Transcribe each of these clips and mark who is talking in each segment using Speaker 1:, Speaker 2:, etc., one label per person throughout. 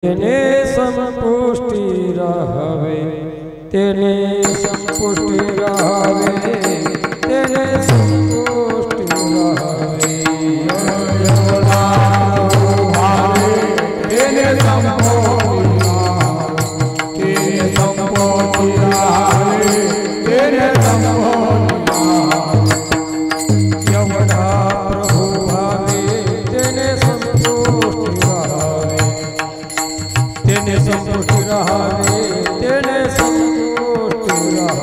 Speaker 1: તેને સંપુષ્ટિ રહે, તેને સંપુષ્ટિ રહે, તેને સંપુષ્ટિ રહે. તેને સંપુષ્ટિ રહે, તેને યમના પ્રભુ ભાવે, તેને સંપુષ્ટિ રહે, તેને સંપુષ્ટિ રહે, તેને સંપુષ્ટિ રહે.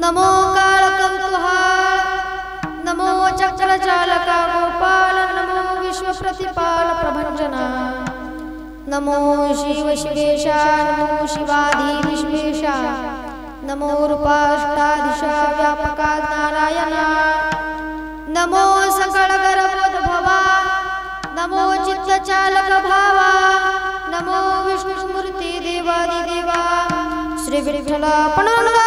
Speaker 2: नमो काल कौतुहाल, नमो चक्र चालका गोपाल, नमो विश्व प्रतिपाल प्रभंजना, नमो शिव शिवेशा, नमो शिवाधि विश्वेशा, नमो रूपाष्टादिशा व्यापका नारायणा, नमो सकल गर्भोद्भवा, नमो चित्त चालक भावा, नमो विष्णु मूर्ति देवादिदेवा, श्री विठ्ठला पणंगा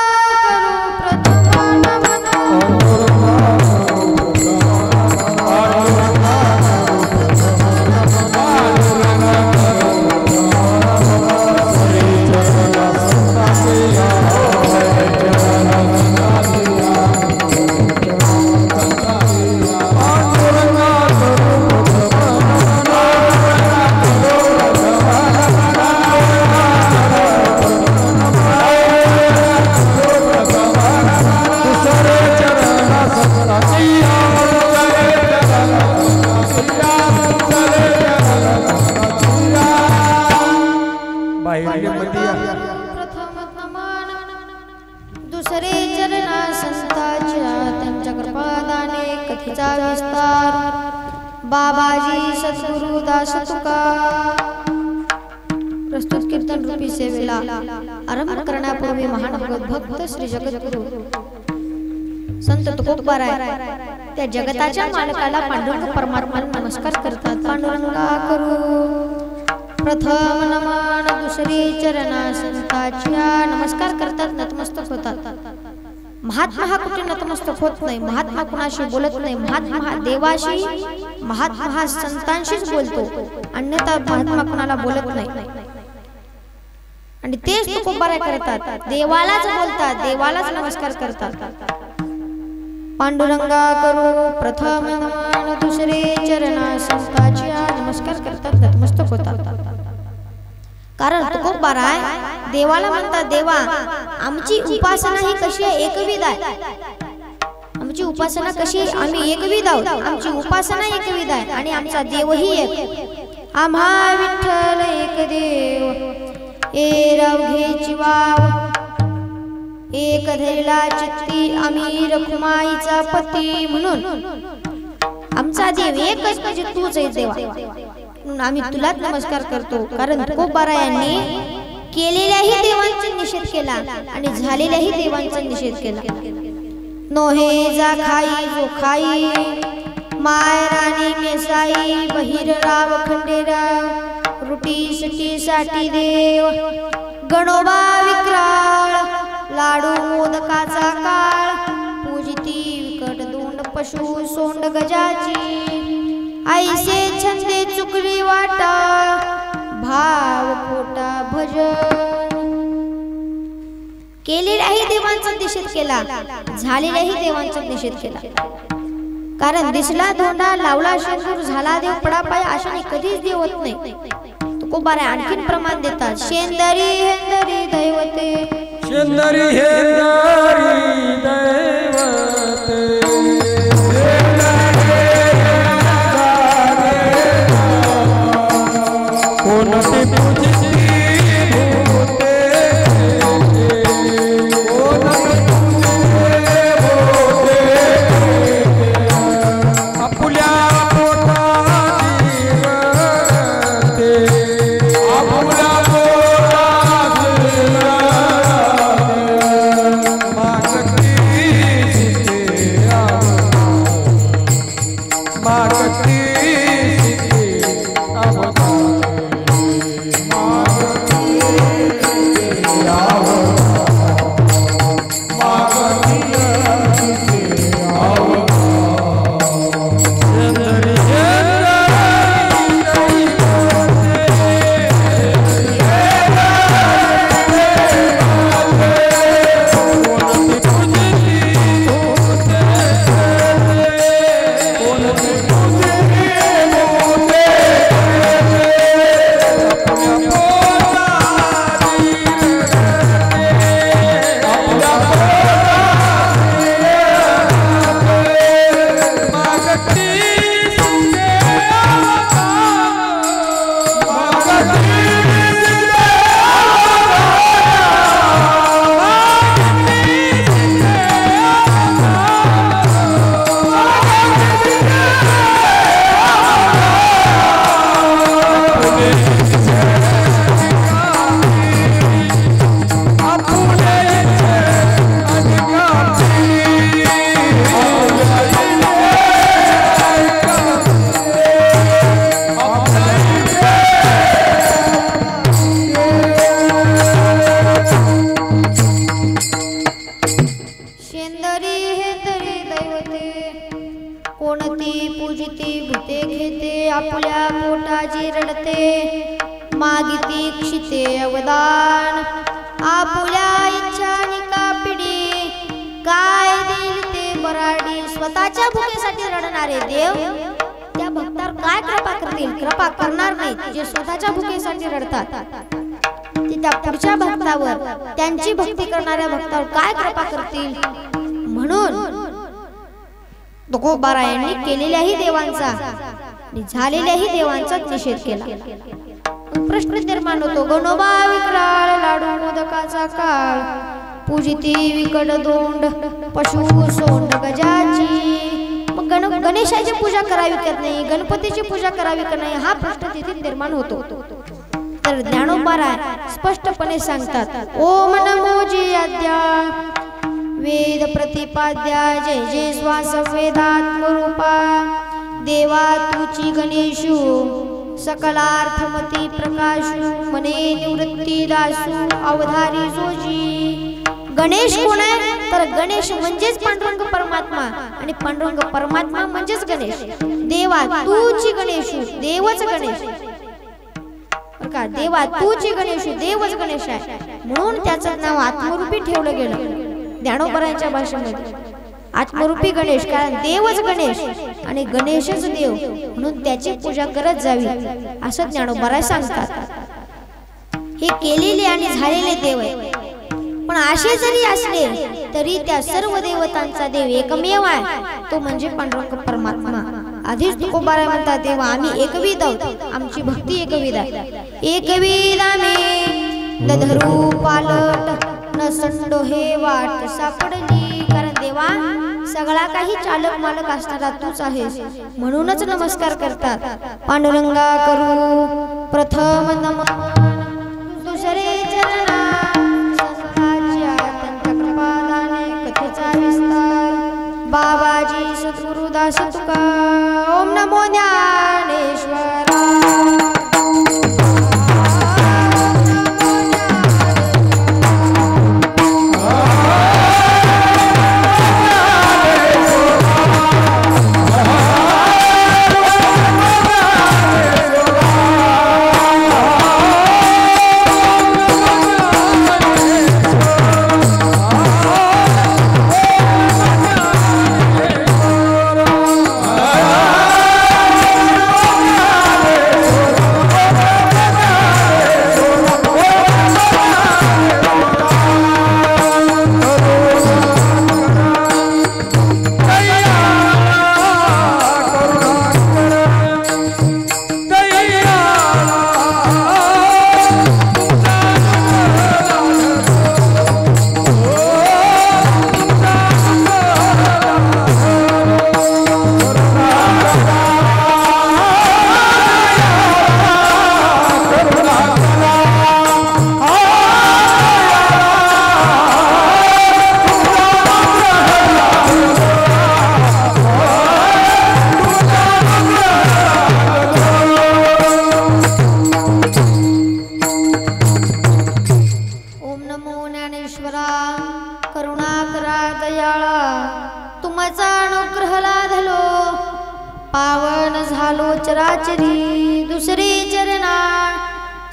Speaker 2: दुसरे चरणा संतांच्या त्यांच्या कृपादाने कथेचा विस्तार बाबाजी सद्गुरु दास तुका प्रस्तुत कीर्तन रूपी सेवेला आरंभ करण्यापूर्वी महान भक्त श्री जगद्गुरु संत तुकोबाराय त्या जगताच्या मालकाला पांडुरंग परमात्म्याला नमस्कार करतात. पांडुरंगा करू प्रथम नमन, दुसरे चरणा संतांच्या नमस्कार करतात, नतमस्तक होतात. महात्मा हा कुठे नतमस्तक होत नाही, महात्मा कुणाशी बोलत नाही, महात्मा हा देवाशी, महात्मा हा संतांशीच बोलतो, अन्यथा महात्मा कुणाला बोलत नाही. आणि तेच तुकोबाराय करतात, देवालाच बोलतात, देवालाच नमस्कार करतात. पांडुरंगा करू प्रथम नमन, दुसरे चरणा संतांच्या नमस्कार करतात, नतमस्तक होतात. कारण तुकोबाराय देवाला म्हणतात, देवा आमची उपासना ही कशी आहे, एकविध आहे. आमची उपासना कशी, आम्ही एकविध आहोत, आमची उपासना एकविध आहे आणि आमचा देवही एक. आम्हा विठ्ठल एक देव एरवघेची वाव, एक धैला चित्ती आम्ही रखुमाईचा पती. म्हणून आमचा देव एकच म्हणजे तूच आहे देवा. म्हणून आम्ही तुलाच नमस्कार करतो. कारण तुकोबारायांनी केलेल्याही देवांचा निषेध केला आणि झालेल्याही देवांचा निषेध केला. नोहे जा खाई जो खाई माय राणी मेसाई बहिर राव खंडेराव रुटी सुटी साठी देव गणोबा विक्राळ लाडू मोदकाचा काळ पूजिती विकट दोंड पशु सोंड गजाची ऐसे छंदे चुकली वाटा भाव पोटा भजन. केलेल्याही देवांचा निषेध केला झालेल्याही देवांचा निषेध केला. कारण दिसला धोंडा लावला शेंदूर झाला देव पडापाय अशाने कधीच देव होत नाही. तुकोबारे आणखीन प्रमाण देतात. शेंदरी हेंदरी दैवते
Speaker 1: शेंदरी हेंदरी दैवते कोणते पूजिती भूते आपुल्या पोटाची रते आपुल्या पोटाची मागती सिद्धे मागती सिद्धे अवतार
Speaker 2: कोणती पूजिती भूते घेते आपुल्या पोटाची रडते मागिती क्षिते अवदान आपुल्या इच्छा निकापिडी काय देईल ते बराडी. स्वतःच्या भुकेसाठी रडणारे देव त्या भक्तावर काय कृपा करतील? कृपा करणार नाही. जे स्वतःच्या भुकेसाठी रडतात ते त्या पुढच्या भक्तावर त्यांची भक्ती करणाऱ्या भक्तावर काय कृपा करतील? म्हणून तुकोबारायांनी केलेल्याही देवांचा आणि झालेल्याही देवांचा निषेध केला. प्रश्न निर्माण होतो. गणोबा विक्राळ लाडू मोदकाचा काळ पूजिती विकट दोंड पशु सोंड गजाची. मग गणेशाची पूजा करावी का नाही? गणपतीची पूजा करावी का नाही? हा प्रश्न तिथे निर्माण होतो. तर ज्ञानोबाराय स्पष्टपणे सांगतात. ओम नमो जी आद्या वेद प्रतिपाद्या जय जय श्वास वेदात्मरूपा देवा तुची गणेशु सकलार्थमती प्रकाशु मने निवृत्ती दासु अवधारी जोजी. गणेश कोण आहे? तर गणेश म्हणजेच पांडुरंग परमात्मा आणि पांडुरंग परमात्मा म्हणजेच गणेश. देवा तुची गणेशु देवच गणेश का? देवा तुची गणेशु देवच गणेश आहे म्हणून त्याचं नाव आत्मरूपी ठेवलं गेलं ज्ञानोबारायांच्या भाषेमध्ये. आत्मरूपी गणेश कारण देवच गणेश आणि गणेशच देव म्हणून त्याची पूजा करत जावी असं ज्ञानोबाराय सांगतात. हे केलेले आणि झालेले देव आहे. पण असे जरी असले तरी त्या सर्व देवतांचा देव एकमेव आहे तो म्हणजे पांडुरंग परमात्मा. आधीच तुकोबाराय म्हणतात देवा आम्ही एकविध आहोत आमची भक्ती एकविध आहे. एकविध आम्ही न धरू पालट न संडो हे वाट सापडली. कारण देवा सगळा काही चालक मालक असणारा तूच आहेस म्हणूनच नमस्कार करतात पांडुरंगा करू प्रथम नमन दुसरे चरणा संतांच्या त्यांच्या कृपादाने कथेचा विस्तार बाबाजी सद्गुरु दास तुका ओम नमो ज्ञानेश्वरा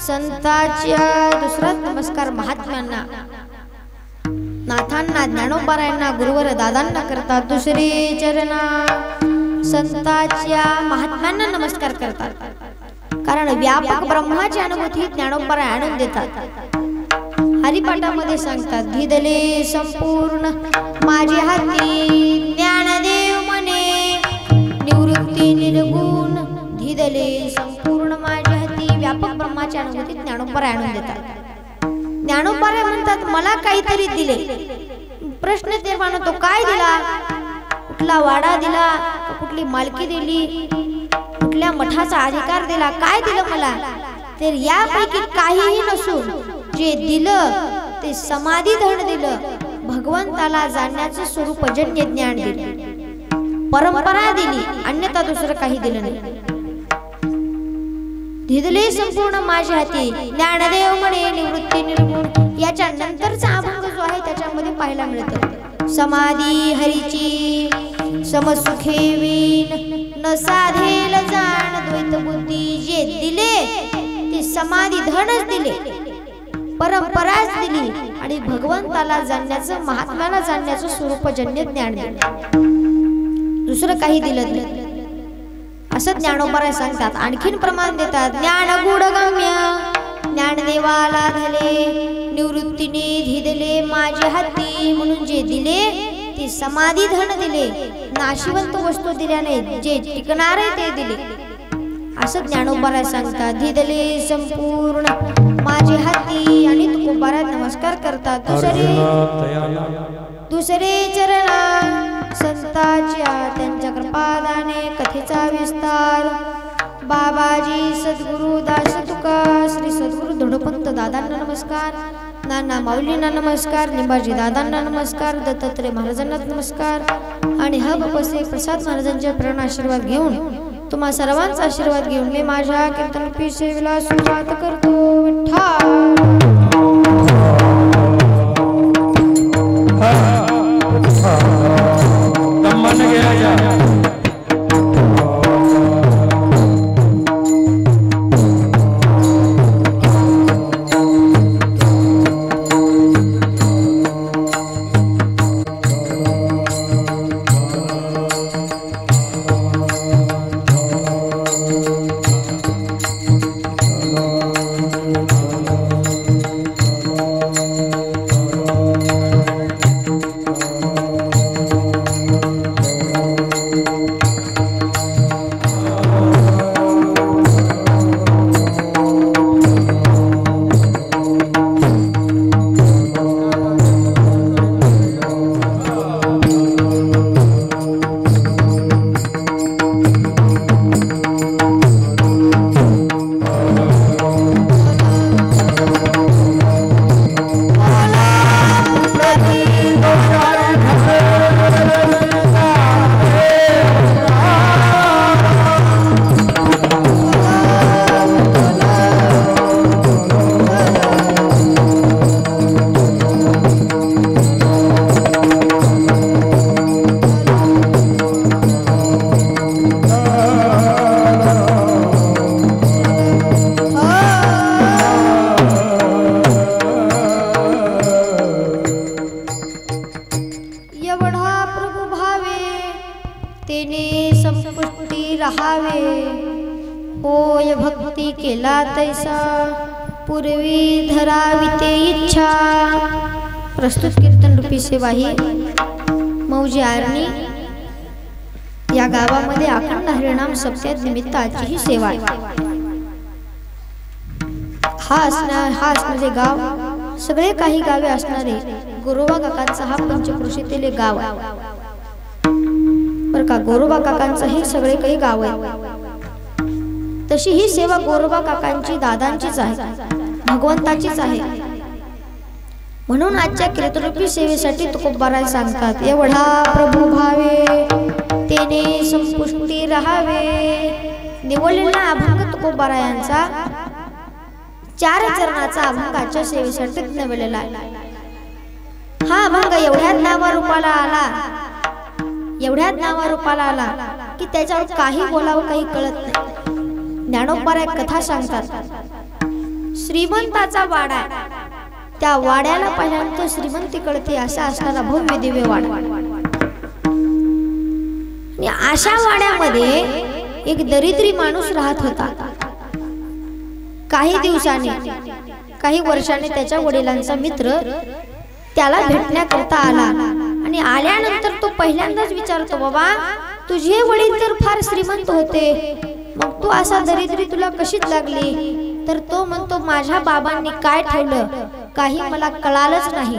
Speaker 2: संतांच्या दुसरा नमस्कार महात्म्यांना नाथांना ज्ञानोबारायांना गुरुवर दादांना करतात दुसरे चरणा संतांच्या महात्म्यांना नमस्कार करतात कारण व्यापक ब्रह्माची अनुभूती ज्ञानोबाराय आणून देतात हरिपाठामध्ये सांगतात धिदले संपूर्ण माझे हाती ज्ञानदेव मने निवृत्ती निर्गुण धिदले संपूर्ण माझे हाती व्यापक ब्रह्माची अनुभूती ज्ञानोबाराय आणून देतात ज्ञानोबाराय म्हणतात मला काहीतरी दिले प्रश्न निर्माण होतो काय दिला कुठला वाडा दिला कुठली मालकी दिली कुठल्या मठाचा अधिकार दिला काय दिलं मला तर यापैकी काहीही नसून जे दिलं ते समाधी धन दिलं भगवंताला जाणण्याचे स्वरूपजन्य ज्ञान दिले परंपरा दिली अन्यथा दुसरं काही दिलं नाही धिदले संपूर्ण माझ्या हाती ज्ञानदेव म्हणे निवृत्ती निर्गुण याच्या नंतरचा अभंग जो आहे त्याच्यामध्ये पाहायला मिळतं समाधी हरीची समसुखे वीण न साधेल जाण द्वैत बुद्धी जे दिले ते समाधी धनच दिले परंपराच दिली आणि भगवंताला जाणण्याचं महात्म्याला जाणण्याचं स्वरूपजन्य ज्ञान दिलं दुसरं काही दिलं नाही असं ज्ञानोबाराय सांगतात आणखीन प्रमाण देतात ज्ञान गुढगम्य ज्ञानदेवाला धले निवृत्तीने धिदले माझे हाती म्हणून जे दिले ते समाधी धन दिले नाशिवंत वस्तू दिल्याने जे टिकणार आहे ते दिले असं ज्ञानोबाराय सांगतात धिदले संपूर्ण माझे हाती आणि तुकोबाराय नमस्कार करतात दुसरे चरणा संतांच्या त्यांच्या कृपादाने कथेचा विस्तार बाबाजी सद्गुरु दास तुका श्री सद्गुरु दृढपंत दादांना नमस्कार नाना माऊलींना नमस्कार निंबाजी दादांना नमस्कार दत्तात्रय महाराजांना नमस्कार आणि बसे प्रसाद महाराजांच्या प्रेरणा आशीर्वाद घेऊन तुम्हा सर्वांचा आशीर्वाद घेऊन मी माझ्या कीर्तनरूपी सेवेला सुरुवात करतो विठ्ठल केला तैसा पूर्वी धरावी ते इच्छा. प्रस्तुत कीर्तन रूपी सेवा ही मौजी आरणी या गावामध्ये अखंड हरिनाम सप्ताह निमित्त आजची ही सेवा आहे. हा असणारे गाव सगळे काही गावे असणारे गोरोबा काकांचा हा पंचक्रोशीतील गाव आहे बरं का. गोरोबा काकांचं हे सगळे काही गाव आहे. तशी ही सेवा गोरोबा काकांची दादांचीच आहे, भगवंताचीच आहे. म्हणून आजच्या कीर्तनरूपी सेवेसाठी तुकोबाराय सांगतात, एवढा प्रभू भावे तेने संपुष्टी राहावे. निवडलेला अभंग तुकोबारायांचा 4 चरणाचा अभंगाच्या सेवेसाठी निवडलेला आहे. हा अभंग एवढ्याच नावारूपाला आला की त्याच्यावर काही बोलावं काही कळत नाही. ज्ञानोबाराय कथा सांगतात, श्रीमंताचा वाडा, त्या वाड्याला पहिल्यांदा श्रीमंती कळते असा असणारा भव्य दिव्य वाडा. अशा वाड्यामध्ये एक दरिद्री माणूस राहत होता. काही दिवसांनी काही वर्षांनी त्याच्या वडिलांचा मित्र त्याला भेटण्याकरता आला आणि आल्यानंतर तो पहिल्यांदाच विचारतो, बाबा तुझे वडील तर फार श्रीमंत होते, मग तू असा दरिद्री तुला कशीच लागली? तर तो म्हणतो, माझ्या बाबांनी काय ठेवलं काही मला कळालंच नाही.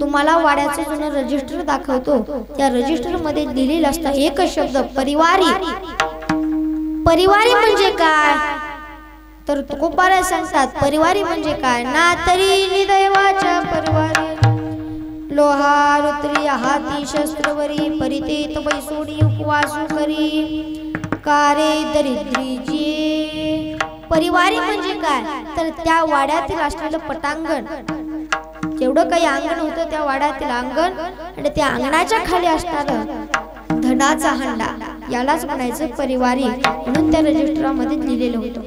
Speaker 2: तुम्हाला वाड्याचं जुनं रजिस्टर दाखवतो, त्या रजिस्टर मध्ये लिहिलेलं असतं एकच शब्द, परिवारी. परिवारी म्हणजे काय? तर तुकोबाराय सांगतात, परिवारी म्हणजे काय? ना तरी निदैवाच्या परिवारी, लोहार उतरी हाती शस्त्रवरी, परितेत बैसोडी उपवासू करी, कारे दरिद्री जी. परिवारी म्हणजे काय? तर त्या वाड्यातील असलेलं पटांगण, जेवढं काही अंगण होतं त्या वाड्यातील अंगण आणि त्या अंगणाच्या खाली असणारं धनाचा हंडा, यालाच म्हणायचं परिवारी. म्हणून त्या रजिस्टरामध्ये लिहिलेलं होतं.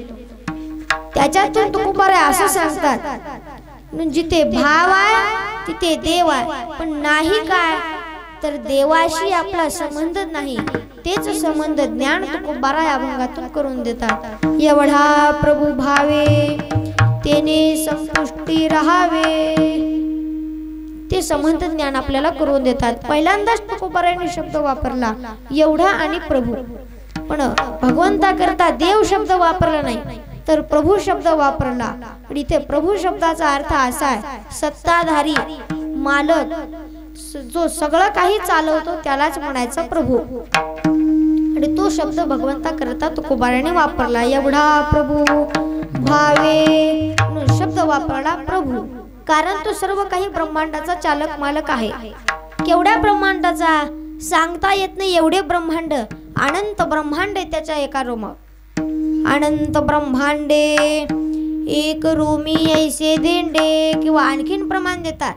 Speaker 2: त्याच्यातून तुकोबाराय असं सांगतात, जिथे भाव आहे तिथे देव आहे, पण नाही काय तर देवाशी आपला संबंध नाही. तेच संबंध ज्ञान तुकोबाराय अभंगातून करून देतात. एवढा प्रभू भावे तेने संतुष्टी राहावे, ते संबंध ज्ञान आपल्याला करून देतात. पहिल्यांदाच तुकोबारायांनी शब्द वापरला एवढा आणि प्रभू, पण भगवंता करता देव शब्द वापरला नाही तर प्रभू शब्द वापरला. इथे प्रभू शब्दाचा अर्थ असा आहे, सत्ताधारी मालक, जो सगळं काही चालवतो त्यालाच म्हणायचा प्रभू. आणि तो शब्द भगवंता करता तुकोबारायाने वापरला. एवढा प्रभू भावे शब्द वापरला प्रभू, कारण तो सर्व काही ब्रह्मांडाचा चालक मालक आहे. केवढ्या ब्रह्मांडाचा सांगता येत नाही, एवढे ब्रह्मांड, अनंत ब्रह्मांड आहे त्याच्या एका रोमात. अनंत ब्रह्मांडे एक रोमी ऐसे देंडे, किंवा आणखीन प्रमाण देतात,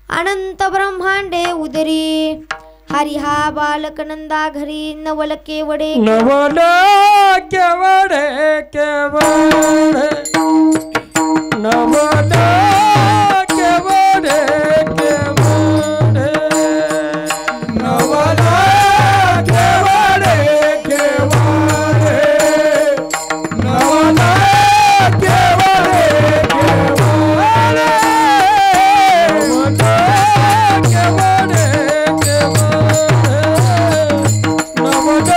Speaker 2: अनंत ब्रह्मांडे उदरी हरी हा बालक नंदा घरी, नवल केवडे
Speaker 1: नवल केवडे केवडे, नवल केवडे केवडे, नवल केवडे केवडे, नवल केवडे केवडे, नवल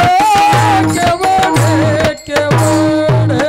Speaker 1: केवडे केवडे,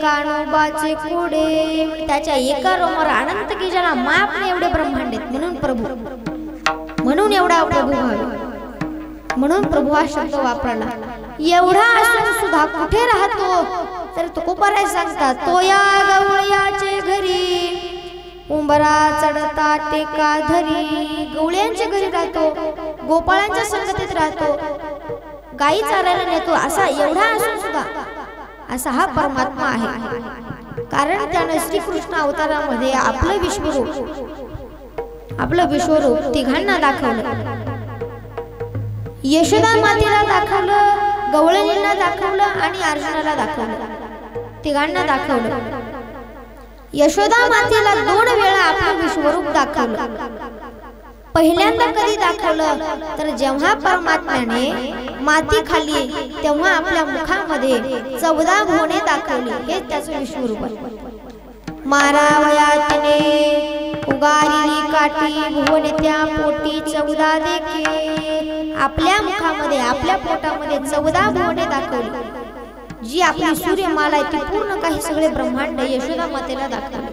Speaker 2: कानोबाचे कोडे त्याच्या एका रोमावर अनंत की ज्याला माप नाही एवढे ब्रह्मांड आहेत म्हणून प्रभू म्हणून एवढा प्रभू भाव म्हणून प्रभू हा शब्द वापरला एवढा असून सुद्धा कुठे राहतो तर तुकोबाराय सांगतात तो या गवळ्याचे घरी उंबरा चढता टेका धरी गवळ्यांच्या घरी राहतो गोपाळांच्या संगतीत राहतो गाई चारायला नेतो असा एवढा असून सुद्धा असा हा परमात्मा आहे कारण त्याने श्रीकृष्ण अवतारामध्ये आपलं विश्वरूप तिघांना दाखवलं यशोदा मातेला दाखवलं गवळणींना दाखवलं आणि अर्जुनाला दाखवलं तिघांना दाखवलं यशोदा मातेला 2 वेळा आपलं विश्वरूप दाखवलं पहिल्यांदा कधी दाखवलं तर जेव्हा परमात्म्याने माती खाली तेव्हा आपल्या मुखामध्ये 14 भुवने दाखवली हे त्याचं विश्वरूप आहे मारावयातने उगारी काठी भुवने त्या पोटी 14 देखे आपल्या मुखामध्ये आपल्या पोटामध्ये 14 भुवने दाखवली जी आपली सूर्यमाला आहे ती पूर्ण काही सगळे ब्रह्मांड यशोदा मातेला दाखवले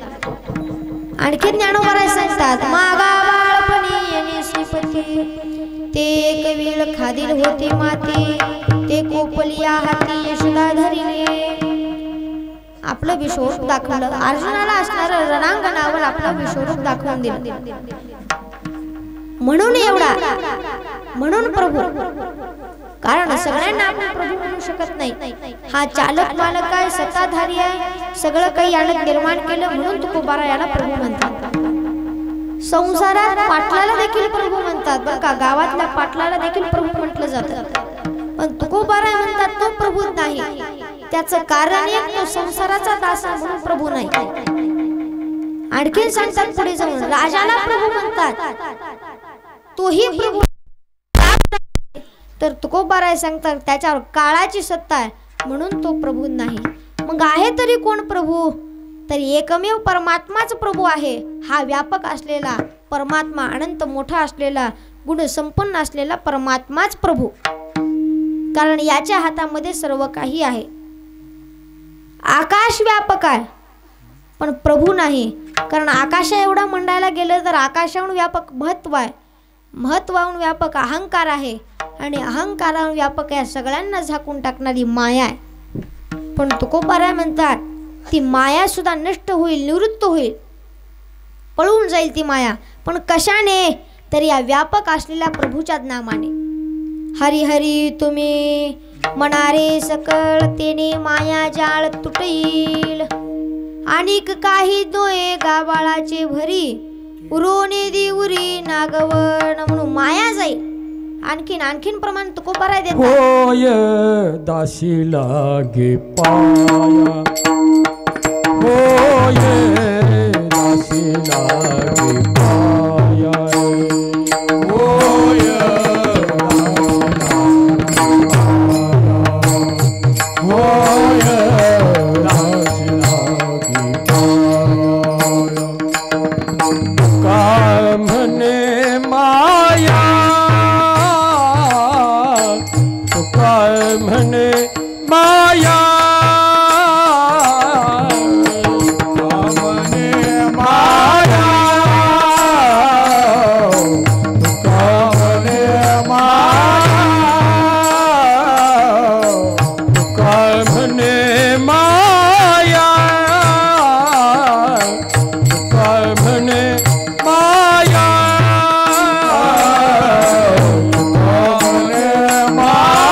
Speaker 2: आणखी ज्ञानोबराय सांगतात मागा बाळपणी येणे श्रीपती ते एक वेळ खादील होते माती ते कोपलिया हाती यशोदा धरिले आपलं विश्वरूप दाखवलं अर्जुनाला असणारं रणांगणावर आपलं विश्वरूप दाखवून दिलं म्हणून एवढा म्हणून प्रभू कारण सगळ्यांना आपण प्रभू म्हणू शकत नाही हा चालक मालक आहे सत्ताधारी आहे सगळं काही यानं निर्माण केलं म्हणून तुकोबारा याला प्रभू म्हणतात संसारात पाटलाला देखील प्रभू म्हणतात बरं का गावातल्या पाटलाला देखील प्रभू म्हटलं जातं पण तुकोबारा म्हणतात तो प्रभू नाही त्याचं कारण एक तो संसाराचा दास म्हणून प्रभू नाही आणखीन सांगतात पुढे जाऊन राजाला प्रभू म्हणतात तोही प्रभू तर तुकोबाराय सांगतात त्याच्यावर काळाची सत्ता आहे म्हणून तो प्रभू नाही मग आहे तरी कोण प्रभू तर एकमेव परमात्माच प्रभू आहे हा व्यापक असलेला परमात्मा अनंत मोठा असलेला गुण संपन्न असलेला परमात्माच प्रभू कारण याच्या हातामध्ये सर्व काही आहे आकाश व्यापक आहे पण प्रभू नाही कारण आकाशा एवढा मंडायला गेलं तर आकाशाहून व्यापक महत्व आहे महत्वाहून व्यापक अहंकार आहे आणि अहंकाराहून व्यापक या सगळ्यांना झाकून टाकणारी माया आहे पण तुकोबाराय म्हणतात ती माया सुद्धा नष्ट होईल निवृत्त होईल पळून जाईल ती माया पण कशाने तर या व्यापक असलेल्या प्रभूच्या नामाने हरी हरी तुम्ही मनारे सकळ तेने माया जाळ तुटईल आणिक काही दोये गाबाळाचे भरी उरोने दिवरी नागवण म्हणून माया जाईल आणखीन प्रमाण तुकोबाराय देतात
Speaker 1: होय दासी लागे पाया होय दासी लागे पाया होय होय दासी लागे पाया काय म्हणे माया म्हणे माया म्हणे माया म्हणे माया म्हणे माया म्हणे माया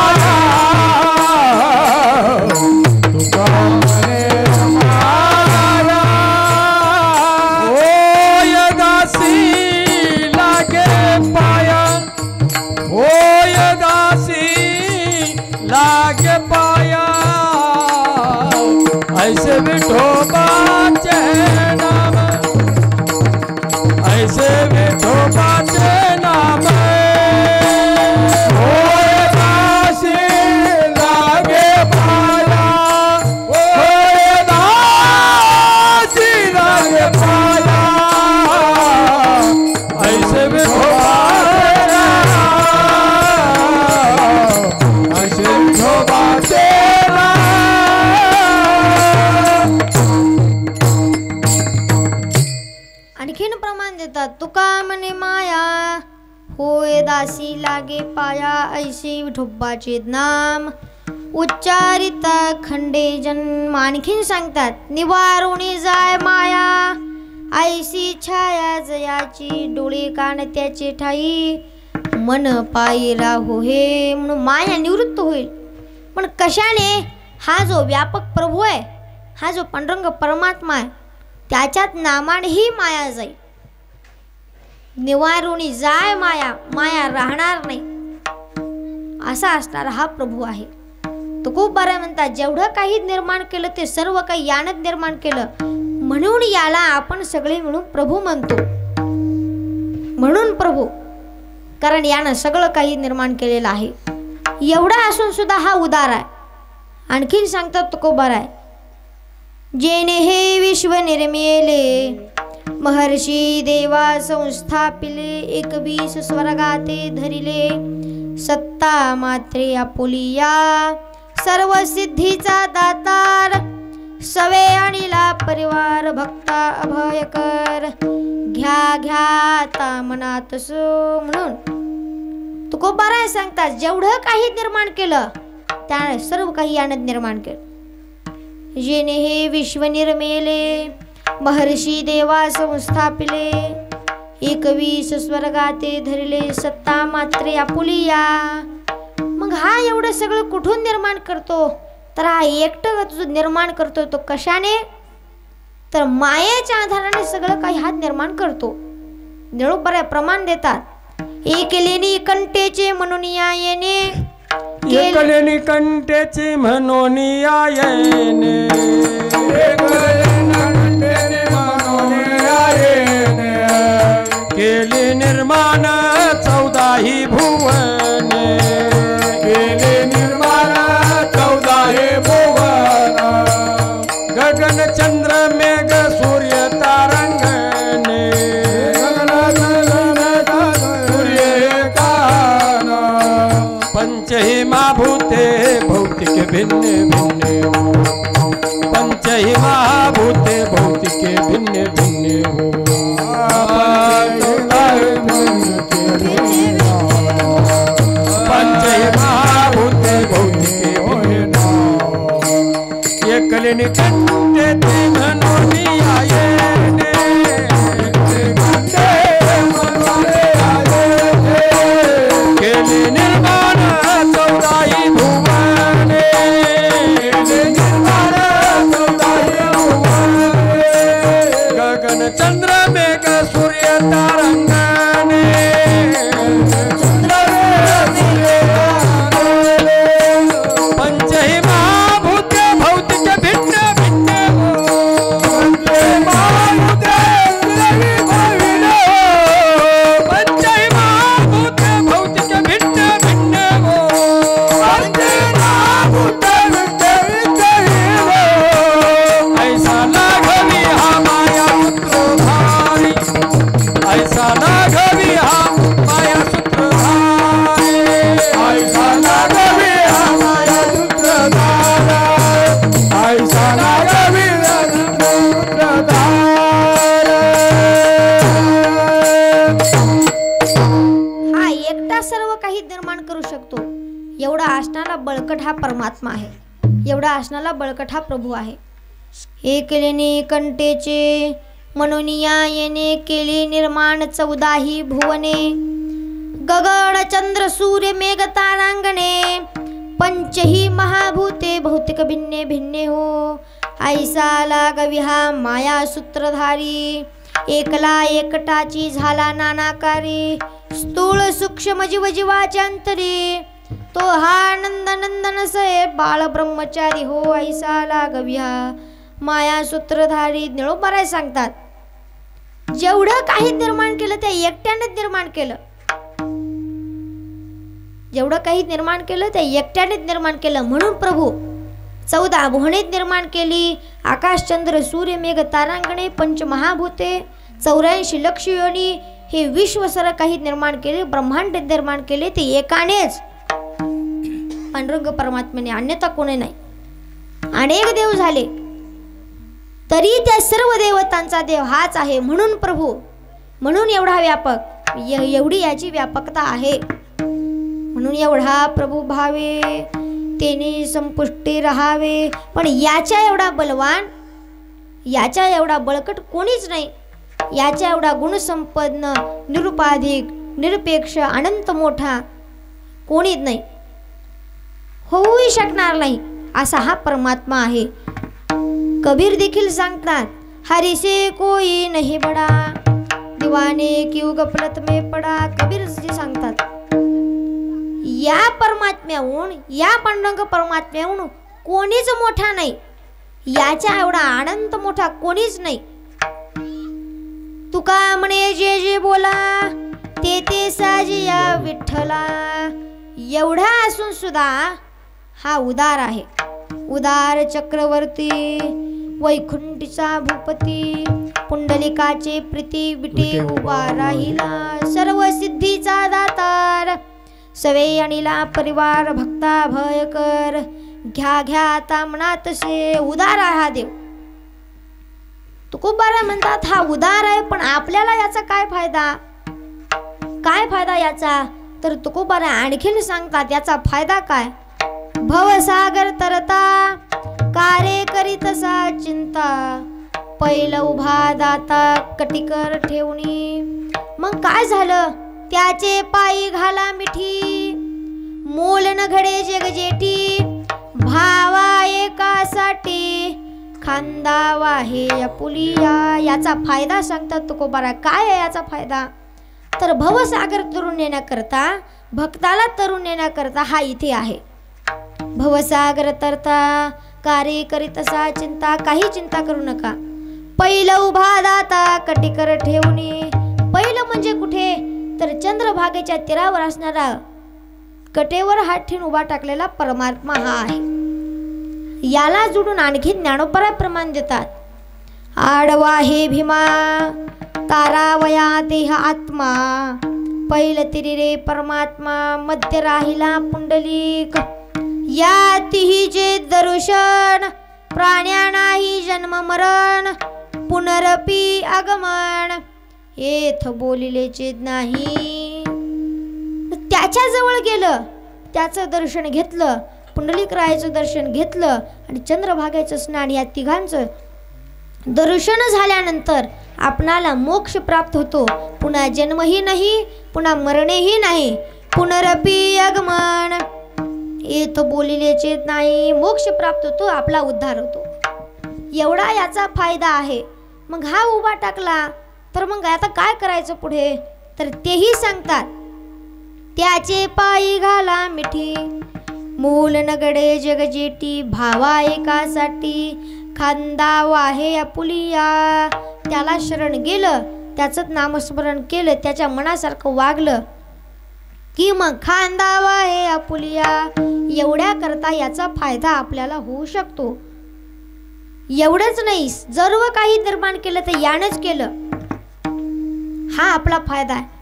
Speaker 1: लागे पाया ऐसे विठोबाचे नाम ऐसे विठोबाचे नाम होय दासी लागे पाया होय दासी लागे पाया ऐसे विठोबा
Speaker 2: सांगतात तुका म्हणे माया होय दासी लागे पाया ऐशी विठोबाचे नाम उच्चारिता खंडे जन्म. आणखीन सांगतात निवारुणी जाय माया ऐशी छाया जयाची डोळे कान त्याचे ठाई मन पायी राहू हे. म्हणून माया निवृत्त होईल. पण कशाने? हा जो व्यापक प्रभू आहे, हा जो पांडुरंग परमात्मा आहे, त्याच्यात नामाने ही माया जाईल. निवारुणी जाय माया, माया राहणार नाही असा असणारा हा प्रभू आहे. तो खूप बरं म्हणतात जेवढं काही निर्माण केलं ते सर्व काही यानंच निर्माण केलं, म्हणून याला आपण सगळे मिळून प्रभू म्हणतो. म्हणून प्रभू, कारण यानं सगळं काही निर्माण केलेलं आहे. एवढा असून सुद्धा हा उदार आहे. आणखीन सांगतात तो खूप बरं आहे. जेने हे विश्व निर्मिले महर्षी देवा संस्थापिले 21 स्वर्गाते धरिले सत्ता मात्रे आपुलिया सर्व सिद्धीचा दातार सवे आणिला परिवार भक्ता अभयकर घ्या घ्या आता मनात सो. म्हणून तुकोबाराय सांगतात जेवढं काही निर्माण केलं त्याने सर्व काही यानं निर्माण केलं. जेने हे विश्व निर्मिले महर्षी देवा संस्थापिले 21 स्वर्गाते धरिले सत्ता मात्रे आपुलिया. मग हा एवढं सगळं कुठून निर्माण करतो? तर हा एकटं जो निर्माण करतो तो कशाने? तर मायेच्या आधाराने सगळं काही हा निर्माण करतो. निळोबऱ्या प्रमाण देतात. एकलेनी कंटेचे म्हणून या येणे
Speaker 1: एकलेनी कंटेचे म्हणून या येणे केले निर्माण 14 भुवने केले निर्माण 14 भुवन गगन चंद्र मेघ सूर्य तारंगणे सूर्य कान पंचहिमा भूते भौतिक भिन्न भिन्न पंचहिमा भूते भौतिक भिन्न भिन्न एकलेनी कंटेचे म्हणून या येणे केले निर्माण 14 भुवने गगन चंद्र मेघ सूर्य तारंगणे पंचहिमा भूते भौतिक भिन्न पंचहिमा भूते भौतिक भिन्न ऐसा लाघवी हा माया सूत्रधारी ऐसा लाघवी हा माया सूत्रधारी ऐसा लाघवी हा माया सूत्रधारी ऐसा लाघवी
Speaker 2: हा एकटा सर्व काही निर्माण करू शकतो. एवढा असणारा बळकट हा परमात्मा आहे. एवढा असणारा बळकट हा प्रभू आहे. एकलेने कंटेचे म्हणून या येणे केले निर्माण 14 भुवने गगन चंद्र सूर्य मेघ तारांगणे पंचही महाभूते भौतिक भिन्ने भिन्ने हो. ऐसा लागवी हा माया सूत्रधारी एकला एकटाची झाला नानाकारी स्थूळ सूक्ष्म जीव जीवाच्या अंतरी तो हा नंद नंदन से बाळ ब्रह्मचारी हो. ऐसा लागवी हा माया सूत्रधारी. निळोबाराय सांगतात जेवढं काही निर्माण केलं त्या एकट्याने निर्माण केलं. जेवढं काही निर्माण केलं त्या एकट्याने निर्माण केलं. म्हणून प्रभू 14 भुवने निर्माण केली. आकाश चंद्र सूर्य मेघ तारांगणे पंचमहाभूते 84 लक्ष योनी हे विश्व सर काही निर्माण केले. ब्रह्मांड निर्माण केले ते एकानेच पांडुरंग परमात्म्याने, अन्यथा कोणी नाही. अनेक देव झाले तरी त्या सर्व देवतांचा देव हाच आहे. म्हणून प्रभू म्हणून एवढा व्यापक, एवढी याची व्यापकता आहे. म्हणून एवढा प्रभू भावे तेने संपुष्टी राहावे. पण याच्या एवढा बलवान, याच्या एवढा बळकट कोणीच नाही. याच्या एवढा गुणसंपन्न, निरुपाधिक, निरपेक्ष, अनंत मोठा कोणीच नाही, होऊही शकणार नाही असा हा परमात्मा आहे. कबीर देखील सांगतात, हरि से कोई नहीं बडा, दीवाने क्यों गफलत में पडा. कबीर जी सांगतात, या परमात्म्याहून, या पांडुरंग परमात्म्याहून कोणीच मोठा नाही. याच्या एवढा अनंत मोठा कोणीच नाही. तुका म्हणे जे जे बोला ते ते साजिया विठ्ठला. एवढा असून सुद्धा हा उदार आहे. उदार चक्रवर्ती, वैकुंठीचा भूपती, पुंडलिकाचे प्रीती विटे उभा राहिला. सर्व सिद्धीचा दातार, सवे अनिला परिवार भक्ता भयकर. घ्या घ्या आता मनातसे. उदार आहे हा देव. तुकोबारा म्हणतात हा उदार आहे, पण आपल्याला याचा काय फायदा, काय फायदा याचा. तर तुकोबारा आणखीन सांगतात याचा फायदा काय. भवसागर तरता कारे करीतसा चिंता, पहिलं उभा दाता कटिकर ठेवणी. मग काय झालं, त्याचे पायी घाला मिठी, मोल न घडे जगजेठी. भावा एकासाठी खांदा वाहे आपुलिया. याचा फायदा सांगतात तुकोबारा. काय आहे याचा फायदा, तर भवसागर तरुण नेण्याकरता, भक्ताला तरुण नेण्याकरता हा इथे आहे. भवसागर तरता कार्य करीतसा चिंता. काही चिंता करू नका. पहिलं उभा दाता कटिकर ठेवणे. पहिलं म्हणजे कुठे, तर चंद्रभागेच्या तीरावर असणारा कटेवर हात ठेवून उभा टाकलेला परमात्मा हा आहे. याला जोडून आणखी ज्ञानोपरा प्रमाण देतात. आडवा हे भीमा तारावया देह आत्मा, पहिलं तिरी रे परमात्मा, मध्य राहिला पुंडलिक. या तिही जे दर्शन, प्राण्या नाही जन्म मरण, पुनरपी आगमन, येथ बोलिलेचे नाही. त्याच्या जवळ गेलं, त्याचं दर्शन घेतलं, पुंडलिक रायाचं दर्शन घेतलं आणि चंद्रभागेचं स्नान, या तिघांचं दर्शन झाल्यानंतर आपणाला मोक्ष प्राप्त होतो. पुन्हा जन्मही नाही, पुन्हा मरणेही नाही. पुनरपी आगमन, येथ बोलिलेचे नाही. मोक्ष प्राप्त होतो, आपला उद्धार होतो. एवढा याचा फायदा आहे. मग हा उभा टाकला तर मग आता काय करायचं पुढे, तर तेही सांगतात. त्याचे पायी घाला मिठी, मूल नगडे जगजेटी. भावा एकासाठी खांदा वाहे आपुलिया. त्याला शरण गेलं, त्याचं नामस्मरण केलं, त्याच्या मनासारखं वागलं की मग खांदा वाहे आपुलिया. एवढ्या करता याचा फायदा आपल्याला होऊ शकतो. एवढंच नाही, सर्व काही निर्माण केलं तर यानंच केलं, हा आपला फायदा आहे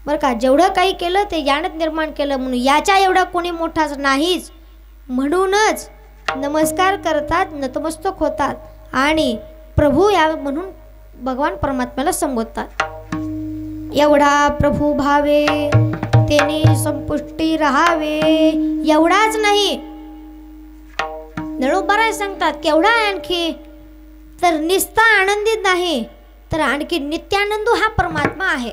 Speaker 2: बरं का. जेवढं काही केलं ते यानंच निर्माण केलं, म्हणून याच्या एवढा कोणी मोठाच नाहीच. म्हणूनच नमस्कार करतात, नतमस्तक होतात आणि प्रभू या म्हणून भगवान परमात्म्याला संबोधतात. एवढा प्रभू भावे तेने संपुष्टी राहावे. एवढाच नाही, नळोबारा सांगतात केवढा आणखी, तर निस्ता आनंदित नाही, तर आणखी नित्यानंदू हा परमात्मा आहे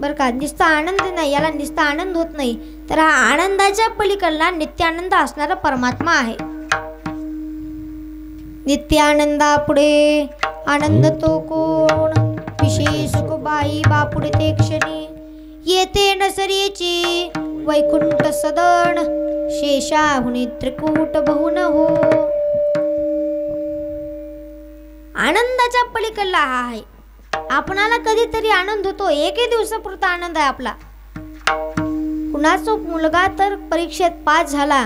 Speaker 2: बरं का. निस्ता आनंद नाही, याला निस्ता आनंद होत नाही, तर हा आनंदाच्या पलीकडला नित्यानंद असणारा परमात्मा आहे. नित्यानंदा पुढे आनंद तो कोण, विशेष सुख बाई बापुढे ते क्षणी. येते नसरीची वैकुंठ सदन, शेषाहुनी त्रिकूट बहुन हो. आनंदाच्या पलीकडला हा आहे. आपणाला कधीतरी आनंद होतो, एकही दिवसापुरता आनंद आहे आपला. कुणाचा मुलगा तर परीक्षेत पास झाला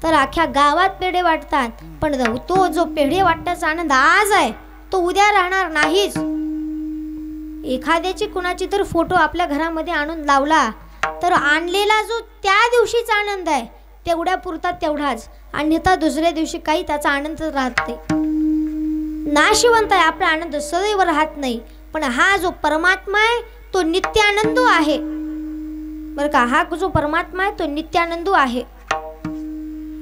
Speaker 2: तर अख्ख्या गावात पेढे वाटतात, पण तो जो पेढे वाटण्याचा आनंद आज आहे तो उद्या राहणार नाहीच. एखाद्याची कुणाची तर फोटो आपल्या घरामध्ये आणून लावला तर आणलेला जो त्या दिवशीचा आनंद आहे तेवढ्या पुरता तेवढाच, अन्यथा दुसऱ्या दिवशी काही त्याचा आनंद राहत नाही. नाशिवंत आहे, आपला आनंद सदैव राहत नाही. पण हा जो परमात्मा आहे तो नित्यानंदू आहे बरं का. हा जो परमात्मा आहे तो नित्यानंदू आहे,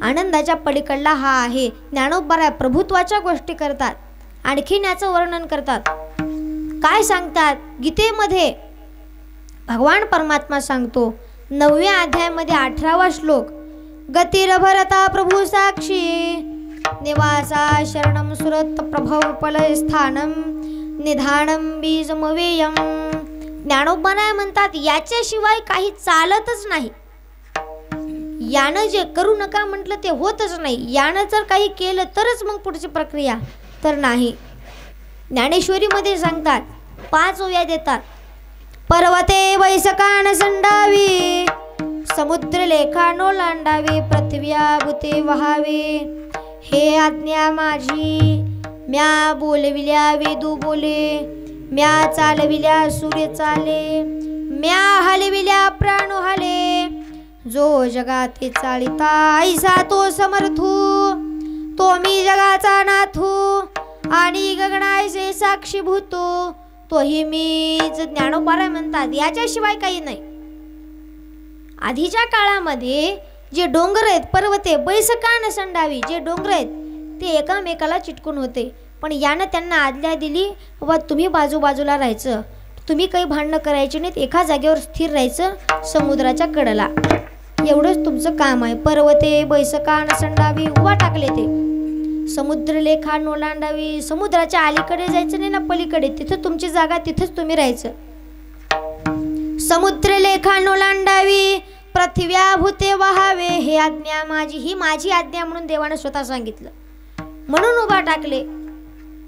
Speaker 2: आनंदाच्या पलीकडला हा आहे. ज्ञानोबा प्रभुत्वाच्या गोष्टी करतात, आणखीन याचं वर्णन करतात. काय सांगतात गीतेमध्ये? भगवान परमात्मा सांगतो 9व्या अध्यायामध्ये 18वा श्लोक, गतिरभरता प्रभू साक्षी निवासा शरणम सुरत प्रभव पलय स्थानम निधानम बीजमवेयम. ज्ञानोबा म्हणतात याच्याशिवाय काही चालतच नाही. यानं जे करू नका म्हटलं ते होतच नाही. यानं जर काही केलं तरच मग पुढची प्रक्रिया, तर नाही. ज्ञानेश्वरीमध्ये सांगतात 5 ओव्या देतात. पर्वते वैसकान संडावी समुद्र लेखानो लांडावे पृथ्व्या भूते वहावे. हे आज्ञा माझी म्या बोलविल्या वेदू बोले, म्या चालविल्या सूर्य चाले, म्या हलविल्या प्राणो हले. जो जगाते चालिता ऐसा तो समर्थू, तो मी जगाचा नाथू आणि गगनायसे साक्षीभूतो, तोही मीच. ज्ञानोबा म्हणतात याच्याशिवाय काही नाही. आधीच्या काळामध्ये जे डोंगर आहेत, पर्वते बैसकान संडावी, जे डोंगर आहेत ते एकामेकाला चिटकून होते, पण यानं त्यांना आज्ञा दिली बाबा तुम्ही बाजूबाजूला राहायचं, तुम्ही काही भांडणं करायची नाहीत, एका जागेवर स्थिर राहायचं समुद्राच्या कडेला. एवढंच तुमचं काम आहे. पर्वते बैसकान संडावी उभा टाकले ते. समुद्र लेखा ओलांडावी, समुद्राच्या अलीकडे जायचं नाही ना पलीकडे, तिथं तुमची जागा, तिथंच तुम्ही राहायचं. समुद्र लेखा ओलांडावी पृथ्व्या भूते वहावे. हे आज्ञा माझी, ही माझी आज्ञा म्हणून देवाने स्वतः सांगितलं, म्हणून उभा टाकले.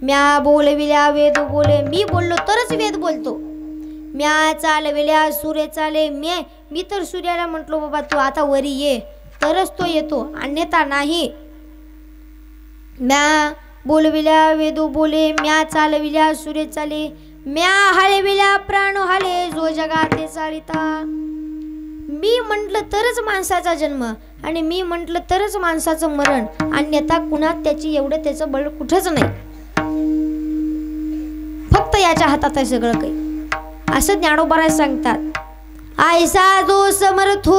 Speaker 2: म्या बोलविल्या वेद बोले, मी बोललो तरच वेद बोलतो. म्या चालविल्या सूर्य चाले, मी तर सूर्याला म्हटलो बाबा तू आता वरी ये, तरच तो येतो, अन्यथा नाही. म्या बोलविल्या वेदू बोले, म्या चालविल्या सूर्य चाले, म्या हलविल्या प्राणो हले. जो जगाते चालिता. मी म्हटलं तरच माणसाचा जन्म आणि मी म्हटलं तरच माणसाचं मरण, अन्यथा कुणात त्याची एवढं त्याचं बळ कुठंच नाही. फक्त याच्या हातात आहे सगळं काही, असं ज्ञानोबा सांगतात. ऐसा जो समर्थू,